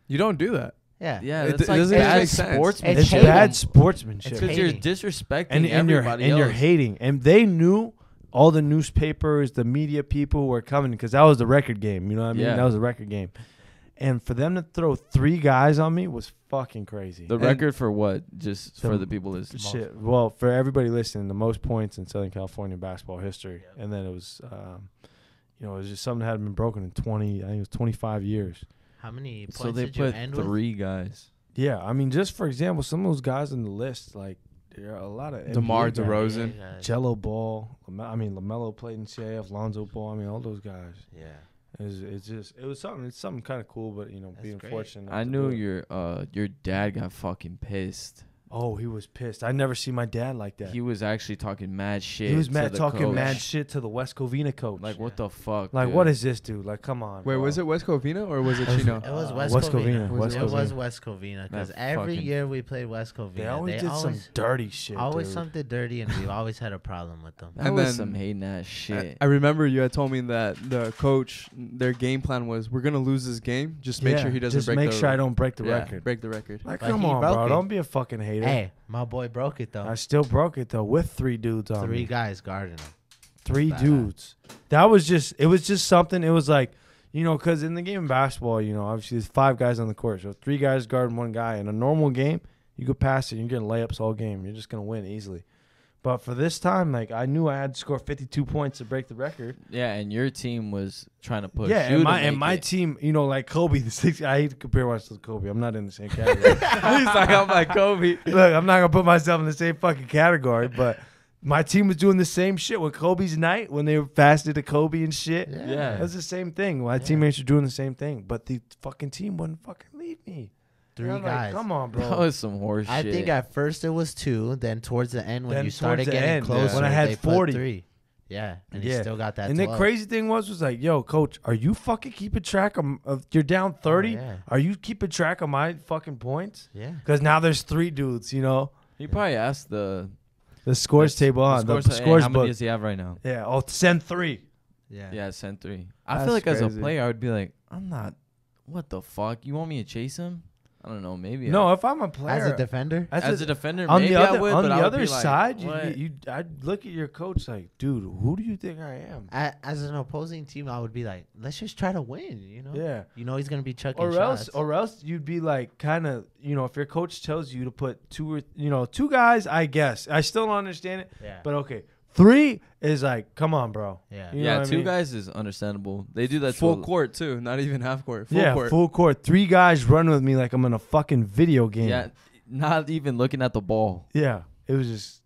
You don't do that. Yeah. Yeah, It that's like doesn't bad make sense. sportsmanship. It's hating. bad sportsmanship. It's Because you're hating. disrespecting and everybody else. you're hating. And they knew all the newspapers, the media people who were coming because that was the record game. You know what I mean? Yeah. That was the record game. And for them to throw 3 guys on me was fucking crazy. The And record for what? Just The for the people listening. shit. Well, for everybody listening, the most points in Southern California basketball history. Yep. And then it was, it was just something that hadn't been broken in 25 years. How many points So they did you put end with? 3 guys. Yeah, I mean, just for example, some of those guys on the list, like there are a lot of DeMar NBA guys. DeRozan. Yeah, guys. Jello Ball. LaMelo played in CIF. Lonzo Ball. I mean, all those guys. Yeah. It's something kind of cool, but being great. fortunate. not I to knew do it. your dad got fucking pissed. Oh, he was pissed. I never see my dad like that. He was actually talking mad shit. He was to mad the talking coach. mad shit to the West Covina coach. Like what the fuck? Like, dude? what is this dude? Like, come on. Wait, bro. was it West Covina or was it It was- Chino? It was West West Covina. Covina. West It was Covina. West Covina because That every fucking- year we played West Covina. They always did some dirty shit. always dude. something dirty, and we've always had a problem with them. That And was then- some hating ass shit. I remember you had told me that the coach, their game plan was, we're gonna lose this game. Just make sure he doesn't just break make the sure I don't break the Yeah. record. break the record. Like, But come he on, broke bro. it. Don't be a fucking hater. Hey, my boy broke it though. I still broke it though with 3 dudes on 3 me. guys guarding him. 3 Badass. dudes. It was just something. It was like, because in the game of basketball, obviously there's 5 guys on the court. So 3 guys guarding 1 guy. In a normal game, you could pass it. You're getting layups all game. You're just going to win easily. But for this time, like, I knew I had to score 52 points to break the record. Yeah, and your team was trying to push. Yeah, you and to my make it. team, like Kobe, I hate to compare myself to Kobe. I'm not in the same category. He's like, I'm like Kobe. Look, I'm not gonna put myself in the same fucking category, but my team was doing the same shit with Kobe's night when they were fasted to Kobe and shit. Yeah. That's the same thing. My teammates were doing the same thing, but the fucking team wouldn't fucking leave me. 3 I'm like, guys. come on, That bro. was some horse I shit. think at first it was 2. Then towards the end, when Then you started towards the getting end, closer, when I had they put 40. 3. Yeah, and he Yeah. still got that. And 12. the crazy thing was like, yo, coach, are you fucking keeping track of you're down 30? yeah. Are you keeping track of my fucking points? Yeah. Because now there's 3 dudes, He probably asked the scores table on the scores how many book. does he have right now? Yeah, I'll send 3. Yeah. Yeah, send 3. I That's feel like as a crazy. player, I would be like, I'm not. What the fuck? You want me to chase him? I don't know. Maybe. No, if I'm a player, As a defender, As a defender, on maybe the other I would. on but the I would other be like, side, what? I'd look at your coach like, dude, who do you think I am? as an opposing team, I would be like, let's just try to win. Yeah. He's gonna be chucking Or shots. else you'd be like, kind of, if your coach tells you to put 2 guys, I guess I still don't understand it. Yeah. But okay, 3 is like, come on, bro. Yeah. You know what I 2 mean? guys is understandable. They do that Full to court too, not even half court. Full court. Full court. 3 guys run with me like I'm in a fucking video game. Yeah, not even looking at the ball. Yeah. It was just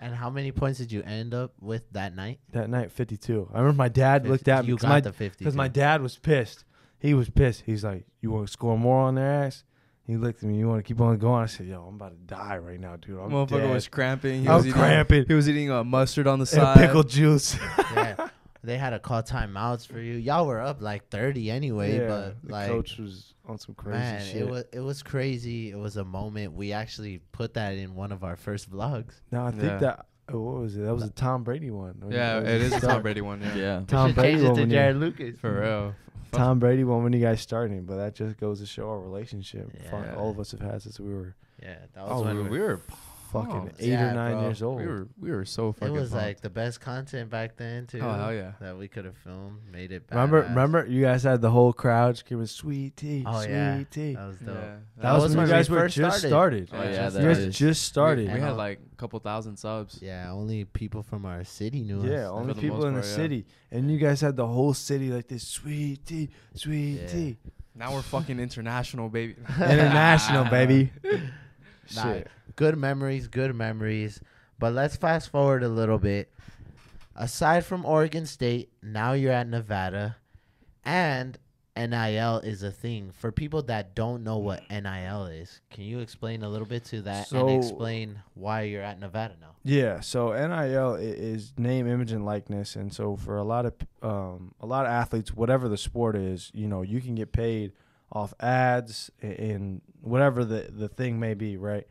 And how many points did you end up with that night? that night, 52. I remember my dad looked at me You got the 50. because my dad was pissed. He was pissed. He's like, you want to score more on their ass? He looked at me. You want to keep on going? I said, yo, I'm about to die right now, dude. I'm Motherfucker dead. was cramping. I was cramping. He was eating mustard on the And side. pickle juice. Yeah. They had to call timeouts for you. Y'all were up like 30 anyway, but the like coach was on some crazy man, shit. it was crazy. It was a moment. We actually put that in one of our first vlogs. No, I think Yeah. that. What was it? That was a Tom Brady one. Yeah, When it you is a start- Tom Brady one. Yeah, Yeah. Tom Should Brady change it one to when you- Jared Lucas. for real. Tom Brady one when you guys starting, but that just goes to show our relationship. Fuck, Yeah. all of us have had since we were Yeah, that was when we were fucking pumped. 8 Yeah, or 9 bro. years old. we were so it fucking. was pumped. like the best content back then too. Oh, hell yeah. That we could have filmed, made it. Remember, you guys had the whole crowd screaming "Sweet tea, Oh sweet yeah, tea." that was dope. Yeah. That was when you guys we were first just started. Oh, yeah, you that guys is. just started. We And had like a couple thousand subs. Yeah, only people from our city knew us. Yeah, only the people most in the part, yeah. city, and you guys had the whole city like this sweet tea, sweet Yeah. tea, Now we're fucking international, baby. international baby. Nah, Shit. good memories, good memories. But let's fast forward a little bit. Aside from Oregon State, now you're at Nevada, and NIL is a thing. For people that don't know what NIL is, can you explain a little bit to that So- and explain why you're at Nevada now? Yeah, so NIL is name, image, and likeness, and so for a lot of athletes, whatever the sport is, you know, you can get paid off ads and whatever the thing may be, right?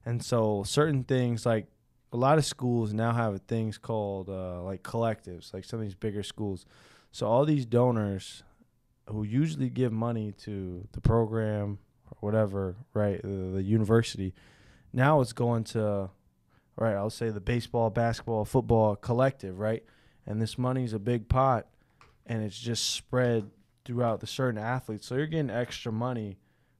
And so certain things, like a lot of schools now have things called like collectives, like some of these bigger schools. So all these donors who usually give money to the program or whatever, right, the university, now it's going to, right, I'll say the baseball, basketball, football collective, right? And this money's a big pot, and it's just spread throughout the certain athletes. So you're getting extra money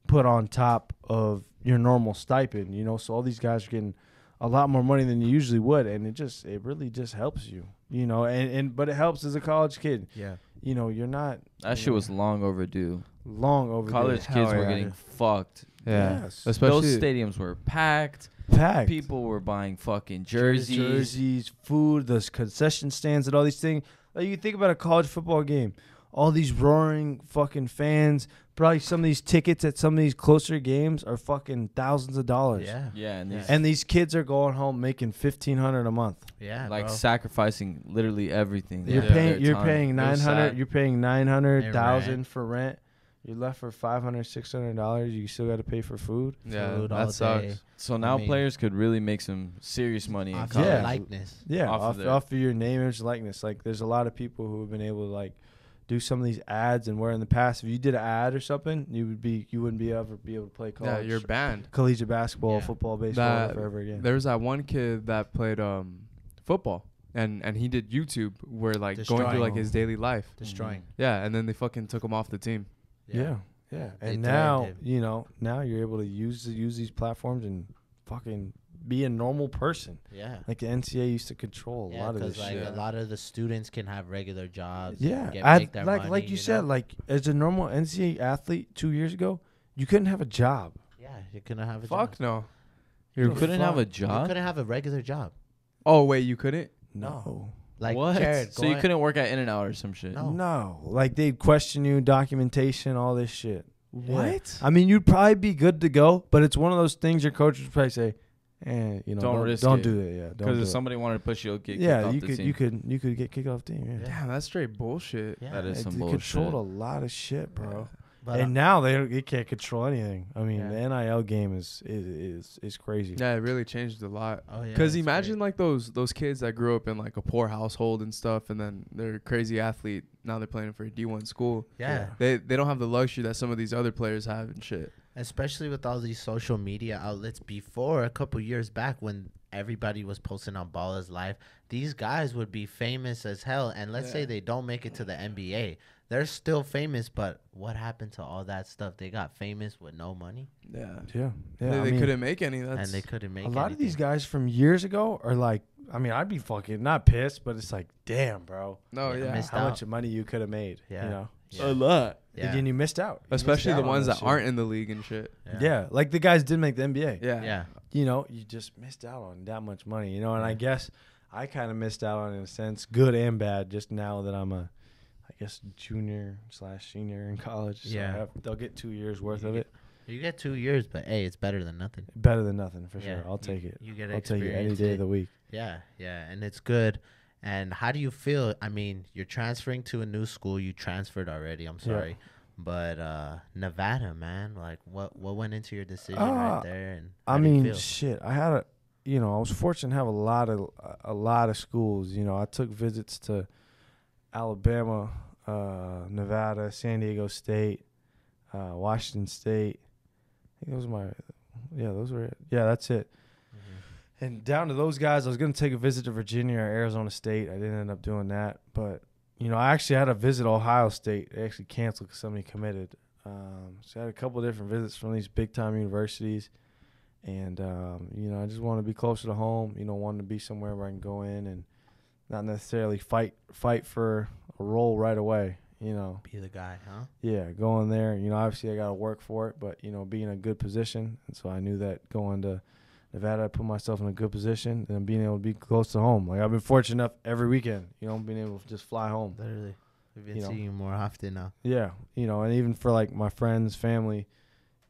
put on top of your normal stipend, you know? So all these guys are getting a lot more money than you usually would, and it really just helps you, you know? But it helps as a college kid. Yeah. You know, you're not That shit was long overdue. long overdue. College kids were yeah. getting fucked. Yeah, Yes. especially Those stadiums were packed. packed. People were buying fucking jerseys. jerseys, food, those concession stands, and all these things. Like, you think about a college football game, all these roaring fucking fans. Probably some of these tickets at some of these closer games are fucking thousands of dollars. Yeah. Yeah, and these And these kids are going home making $1,500 a month. Yeah. like bro. sacrificing literally everything. Yeah. You're Their paying. You're time. paying It was 900. sad. You're paying And 900,000 rent. for rent. You're left for $500, $600. You still got to pay for food. yeah, Food all that sucks. day. So now mean- players could really make some serious money in Off college. your Yeah. likeness. Yeah, Off of off their- of your name, image, likeness. Like, there's a lot of people who have been able to like do some of these ads, and where in the past, if you did an ad or something, you wouldn't be able to play Yeah, college, you're banned. collegiate basketball, Yeah. football, baseball, That- forever again. There was that one kid that played football, and he did YouTube where like going through like Destroying. his daily life. Destroying. Yeah, and then they fucking took him off the team. Yeah. They And threatened now, him. you know, now you're able to use these platforms and fucking be a normal person. Yeah. Like the NCAA used to control a Yeah, lot of this because like shit. a lot of the students can have regular jobs. Yeah, make their money, like you said, know? like as a normal NCAA athlete 2 years ago, you couldn't have a job. Yeah, you couldn't have a Fuck job. no. You The couldn't have fuck? a You job. couldn't have a regular job. Oh wait, you couldn't? No. Like What? Jared, So you couldn't work at In-N-Out or some shit. No. No. Like they'd question you, documentation, all this shit. What? I mean, you'd probably be good to go, but it's one of those things your coach would probably say, you know, Don't risk don't it. do it. Yeah, don't Because do if it. somebody wanted to push you, you'll get Yeah, kicked you off the could, team. you could get kicked off the team. Yeah, Damn, that's straight bullshit. Yeah. That is some They bullshit. controlled a lot of shit, bro. But And now they can't control anything. I mean, Yeah. the NIL game is crazy. Yeah, it really changed a lot. oh yeah. Because it's imagine great. like those kids that grew up in like a poor household and stuff, and then they're a crazy athlete. Now they're playing for a D1 school. Yeah. They don't have the luxury that some of these other players have and shit. Especially with all these social media outlets. Before a couple years back, when everybody was posting on Ballers Live, these guys would be famous as hell. And let's say they don't make it to the NBA, they're still famous. But what happened to all that stuff? They got famous with no money, Yeah. Yeah, yeah. They I mean, couldn't make any. That's and they couldn't make a lot of these anything. guys from years ago are like I mean, I'd be fucking not pissed, but it's like, damn, bro. No, Yeah, yeah. missed How out. much money you could have made, Yeah. you know? Yeah. A lot. Yeah. And you missed out. You Especially missed the out on ones that shit. aren't in the league and shit. Yeah, like the guys did make the NBA. Yeah. Yeah. You know, you just missed out on that much money, you know? And I Yeah. guess I kind of missed out on it in a sense, good and bad, just now that I'm a, I guess, junior/senior in college. So Yeah. they'll get 2 years worth of it. You get 2 years, but hey, it's better than nothing. Better than nothing, for Yeah, sure. I'll take it. You get I'll take it any experience day it. of the week. Yeah, yeah, and it's good. And how do you feel? I mean, you're transferring to a new school. You transferred already. I'm sorry, but Nevada, man, like what went into your decision right there? And how I do you mean, feel? shit. I had I was fortunate to have a lot of schools. You know, I took visits to Alabama, Nevada, San Diego State, Washington State. I think those were it. Yeah, that's it. Mhm. And down to those guys, I was going to take a visit to Virginia or Arizona State. I didn't end up doing that. But, you know, I actually had to visit Ohio State. They actually canceled because somebody committed. So I had a couple of different visits from these big-time universities. And, you know, I just wanted to be closer to home, you know, wanted to be somewhere where I can go in and not necessarily fight for a role right away, you know. Be the guy, huh? Yeah, going there, you know, obviously I got to work for it, but, you know, be in a good position. And so I knew that going to Nevada, I put myself in a good position and being able to be close to home. Like, I've been fortunate enough every weekend, you know, being able to just fly home. Literally, we've been You know. seeing you more often now. Yeah, you know, and even for, like, my friends, family,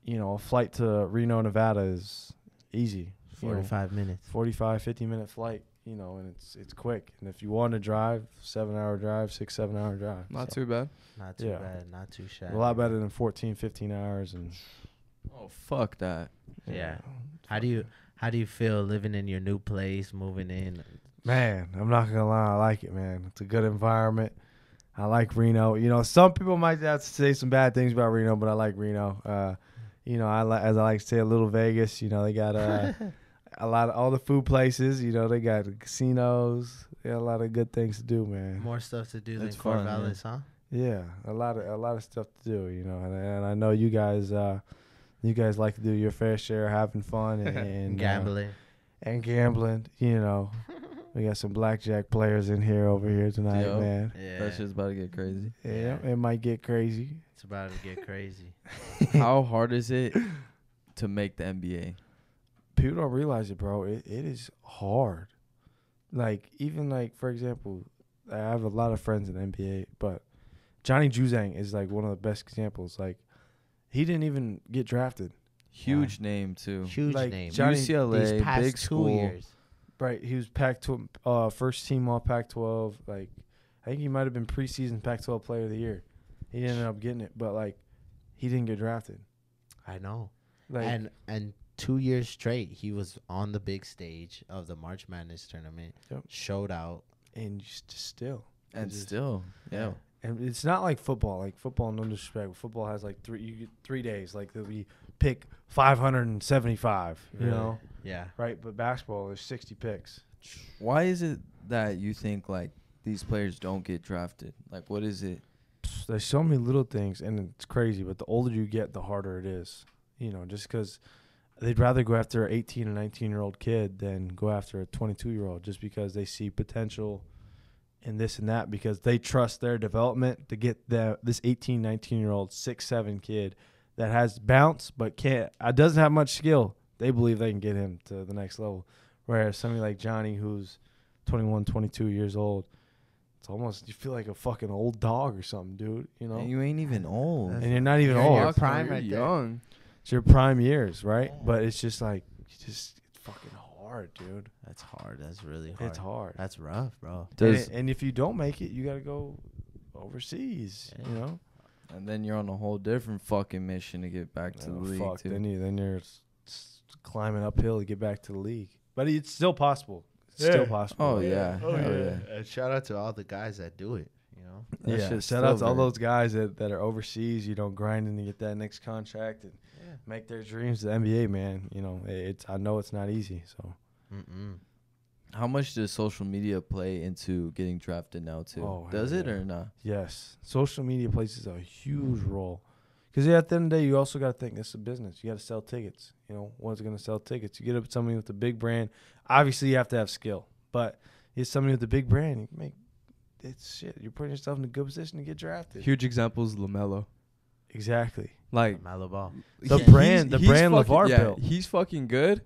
you know, a flight to Reno, Nevada is easy. 45 minutes. 45, 50-minute flight, you know, and it's quick. And if you want to drive, 7-hour drive, 7-hour drive. Not So, too bad. Not too Yeah. bad. Not too shabby. a lot better than 14, 15 hours. And Oh, fuck that. Yeah. How do you feel living in your new place, moving in? Man, I'm not gonna lie, I like it, man. It's a good environment. I like Reno. You know, some people might have to say some bad things about Reno, but I like Reno. You know, as I like to say, a little Vegas. You know, they got a lot of all the food places. You know, they got casinos. They got a lot of good things to do, man. More stuff to do That's than fun, Corvallis, huh? Yeah, a lot of stuff to do. You know, and I know you guys like to do your fair share, having fun and Gambling. and gambling. You know, we got some blackjack players in here over here tonight, Yo. man. Yeah. That shit's about to get crazy. Yeah, it might get crazy. It's about to get crazy. How hard is it to make the NBA? People don't realize it, bro. It is hard. Like, even like, for example, I have a lot of friends in the NBA, but Johnny Juzang is like one of the best examples. Like, he didn't even get drafted. Huge name too. Huge Like, name. Johnny- UCLA, These past big 2 school. years. Right. He was Pac-12, first team all Pac-12. Like, I think he might have been preseason Pac-12 player of the year. He ended up getting it, but like, he didn't get drafted. I know. Like, And 2 years straight, he was on the big stage of the March Madness tournament. Yep. Showed out. and just still. And Just- still, yeah. And it's not like football. Like, football, no disrespect. Football has like 3 days. Like, we pick 575. You know, Yeah. right? But basketball, there's 60 picks. Why is it that you think like these players don't get drafted? Like, what is it? There's so many little things, and it's crazy. But the older you get, the harder it is. You know, just because they'd rather go after an 18 or 19-year-old kid than go after a 22-year-old, just because they see potential in this and that, because they trust their development to get this 18, 19-year-old 6'7" kid that has bounce but doesn't have much skill. They believe they can get him to the next level. Whereas somebody like Johnny, who's 21, 22 years old, it's almost, you feel like a fucking old dog or something, dude. You know, And you ain't even old. and you're not even You're in old. your Fuck, prime you're right there. young. It's your prime years, right? Yeah. But it's just like, it's fucking hard, dude. That's hard. That's really hard. It's hard. That's rough, bro. And if you don't make it, you got to go overseas, Yeah. you know? And then you're on a whole different fucking mission to get back to the league Fuck, too. then you're climbing uphill to get back to the league. But it's still possible. It's still possible. Oh yeah. Oh, Hell yeah. And shout out to all the guys that do it, you know? That Yeah, shit's shout out to still all very- those guys that are overseas, you know, grinding to get that next contract and make their dreams to the NBA, man. You know, I know it's not easy. So How much does social media play into getting drafted now too? Oh, Does hell it yeah. or not? yes, social media plays a huge role. Because at the end of the day, you also got to think this is a business. You got to sell tickets. You know, what's going to sell tickets? You get up with somebody with a big brand. Obviously, you have to have skill. But it's somebody with a big brand. You make it's shit. You're putting yourself in a good position to get drafted. Huge examples, LaMelo. Exactly. Like Melo Ball. The he- brand he's fucking- LeVar yeah, built. he's fucking good.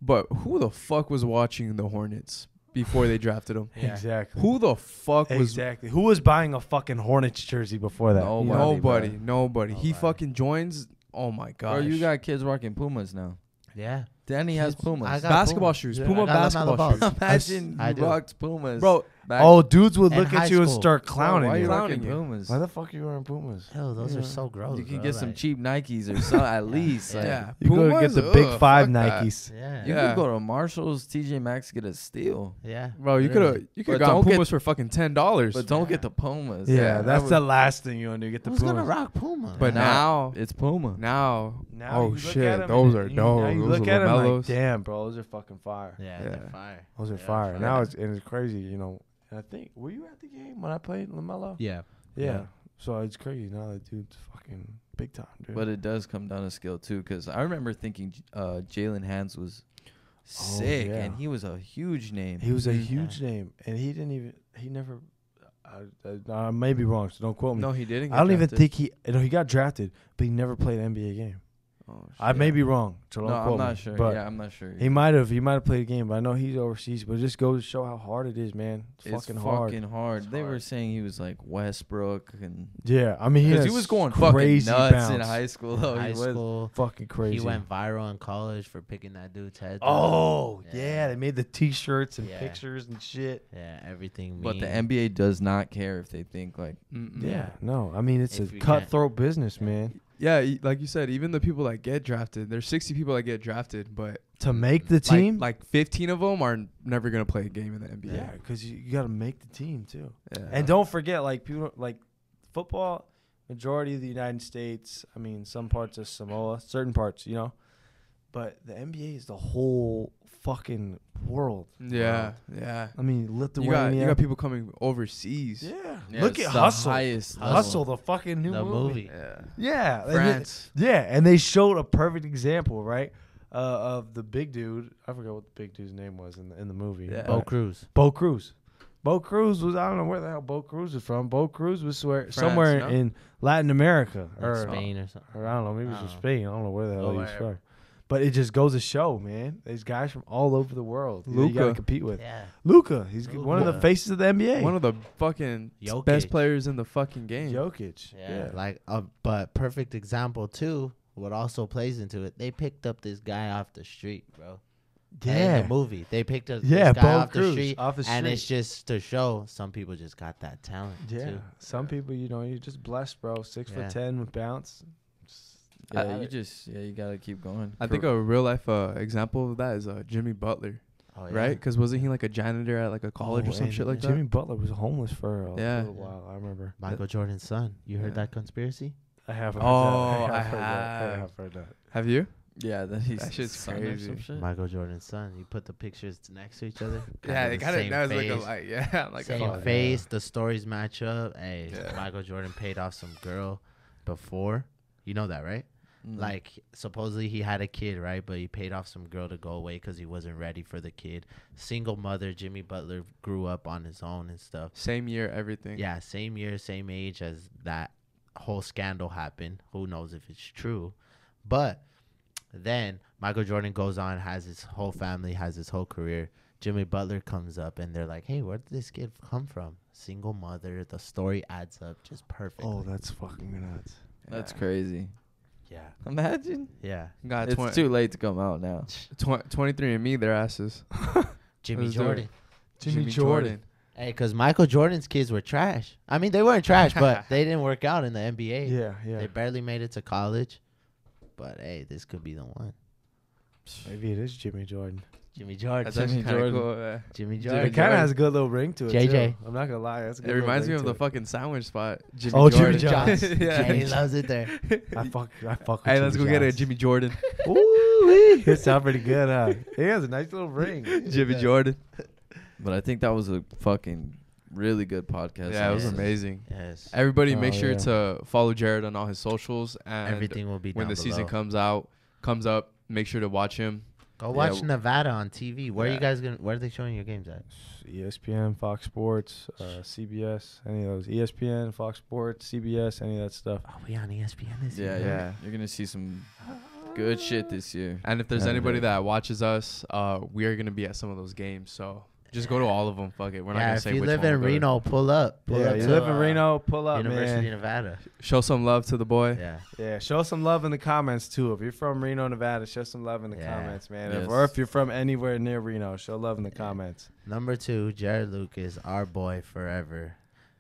But who the fuck was watching the Hornets before they drafted him? Yeah. Exactly. Who the fuck was Exactly. Who was buying a fucking Hornets jersey before that? Nobody. nobody? bro. Nobody. He Nobody. fucking joins. Oh my Bro, gosh. you got kids rocking Pumas now. Yeah. Danny has Pumas. I got basketball Puma. shoes. Yeah. Puma I got basketball LaMelo shoes. balls. Imagine I you do. rocked Pumas. Bro, back Oh, dudes would In look at high you and school. start Bro, clowning why are you. you Clowning rocking you. Pumas? Why the fuck are you wearing Pumas? Hell, those Yeah. are so gross. You can bro. get some Like, cheap Nikes or something at least. Like, yeah. You go to get Pumas? the big Ugh, 5 fuck that. Nikes. Yeah. You Yeah. could go to Marshalls, TJ Maxx, get a steal. Yeah. Bro, you Literally. could have But gotten don't get- Pumas for fucking $10. But don't get the Pumas. Yeah, that that's would- the last thing you want to do. Get the Who's Pumas. gonna rock Puma? But now, It's Puma. now, Now you oh look shit, at 'em those and are you- dope. Now you Those look are at them like, LaMelos. damn, bro, those are fucking fire. Yeah, Yeah. they're fire. Those are Yeah, fire. fire. Now it's crazy, you know. And I think were you at the game when I played LaMelo? Yeah. Yeah. Yeah. So it's crazy now that dude's fucking big time, dude. But it does come down to skill too, because I remember thinking Jalen Hands was sick, yeah. and he was a huge name. he was a Mhm. huge name, and he never. I may be wrong, so don't quote me. No, he didn't. I don't even think he got drafted, but he never played an NBA game. Oh, I may be wrong, so No, don't I'm quote me. not sure. But Yeah, I'm not sure. he might have played a game, but I know he's overseas. But it just goes to show how hard it is, man. It's fucking hard. hard. It's They were hard. saying he was like Westbrook, and Yeah, I mean, because he has was going fucking crazy nuts in bounce. high school. In Though high he was. school, Fucking crazy. he went viral in college for picking that dude's head. Oh Yeah. yeah, they made the T-shirts and Yeah. pictures and shit. Yeah, everything. But the mean. NBA does not care if they think like Yeah, no, I mean it's If a you cutthroat business, man. Yeah, like you said, even the people that get drafted, there's 60 people that get drafted, but To make the like- team, like 15 of them are never gonna play a game in the NBA. yeah, because you got to make the team too. Yeah. And don't forget, like people like football. Majority of the United States. I mean, some parts of Samoa, certain parts, you know. But the NBA is the whole fucking world. yeah, yeah. I mean, You Lithuania. got people coming overseas. Yeah. Yeah, Look it's at the Hustle. highest Hustle, level. the fucking new the movie. Yeah. Yeah. and they- France. Yeah, and they showed a perfect example, right, of the big dude. I forgot what the big dude's name was in the movie. Yeah. Bo Cruz. Bo Cruz. Bo Cruz was, I don't know where the hell Bo Cruz was from. Bo Cruz was somewhere no? in Latin America. Like Or Spain or something. Or I don't know, maybe it was I from don't know. Spain. I don't know where the hell Oh, he was wherever. from. But it just goes to show, man. There's guys from all over the world that you got to Luka. compete with. Yeah. Luka, he's one of the Luka. faces of the NBA. One of the fucking Jokic. best players in the fucking game. Jokic. Yeah. Like, but perfect example too. What also plays into it? They picked up this guy off the street, bro. In the movie, they picked up Yeah, this guy Bo off the Cruz, street, off the and street. it's just to show some people just got that talent. Yeah. Too. Some people, you know, you're just blessed, bro. 6'10" with bounce. Yeah, you gotta keep going. I think a real life example of that is Jimmy Butler, Oh, yeah. right? Because wasn't he like a janitor at like a college or some and shit like Jimmy that? Butler was homeless for a Yeah. little while. I remember. Michael Jordan's son. You heard Yeah. that conspiracy? I have. Oh, heard I that. have. have heard that. Have you? Yeah, that he's That shit's son or crazy. some shit. Michael Jordan's son. You put the pictures next to each other. Yeah, they the got it same now. It's like a face. like yeah, like Same Oh, face. yeah. The stories match up. Hey, Yeah. Michael Jordan paid off some girl before. You know that, right? Mm. Like, supposedly he had a kid, right? But he paid off some girl to go away because he wasn't ready for the kid. Single mother, Jimmy Butler grew up on his own and stuff. same year, everything. Yeah, same year, same age as that whole scandal happened. Who knows if it's true? But then Michael Jordan goes on, has his whole family, has his whole career. Jimmy Butler comes up, and they're like, hey, where did this kid come from? Single mother. The story adds up just perfectly. Oh, that's fucking nuts. That's Yeah. crazy. Yeah. Imagine. Yeah. Got It's too late to come out now. 23andMe their asses. Jimmy Let's do it. Jordan. Jimmy Jordan. Hey, because Michael Jordan's kids were trash. I mean, they weren't trash, but they didn't work out in the NBA. Yeah, yeah. They barely made it to college. But, hey, this could be the one. Maybe it is Jimmy Jordan. Jimmy Jordan. That's actually Jimmy kind of Jordan. cool. Yeah. Jimmy It Jordan. kind of has a good little ring to it. JJ. Too. I'm not gonna lie. That's a good It little reminds me ring of to the it. fucking sandwich spot. Jimmy Oh, Jimmy Jordan. John's. Yeah. He loves it there. I fuck with Hey, let's go Jimmy get a John's. Jimmy Jordan. Ooh, it sounds pretty good, huh? He has a nice little ring. Jimmy Jordan. But I think that was a fucking really good podcast. Yeah, it was Yes. amazing. Yes. Everybody, Oh, make sure yeah. to follow Jarod on all his socials, and Everything will be when down the season below. comes up, make sure to watch him. Go watch w- Nevada on TV. Where are you Yeah. guys gonna? Where are they showing your games at? ESPN, Fox Sports, CBS, any of those. ESPN, Fox Sports, CBS, any of that stuff. Oh, we on ESPN this Yeah, year. yeah. You're gonna see some good shit this year. And if there's Yeah, anybody yeah. that watches us, we are gonna be at some of those games. So just go to all of them. Fuck it. We're not Yeah, gonna if say you which live one in we'll go to. Reno, pull up. Pull Yeah, up you to, live in Reno, pull up, University man. of Nevada. Show some love to the boy. Yeah. Yeah, show some love in the comments too. If you're from Reno, Nevada, show some love in the Yeah. comments, man. Yes. Or if you're from anywhere near Reno, show love in the comments. Number 2, Jarod Lucas, our boy forever.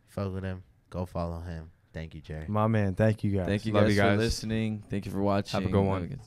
Fuck with him. Go follow him. Thank you, Jared. My man, thank you guys. Thank you Love guys you for guys. listening. Thank you for watching. Have a good one.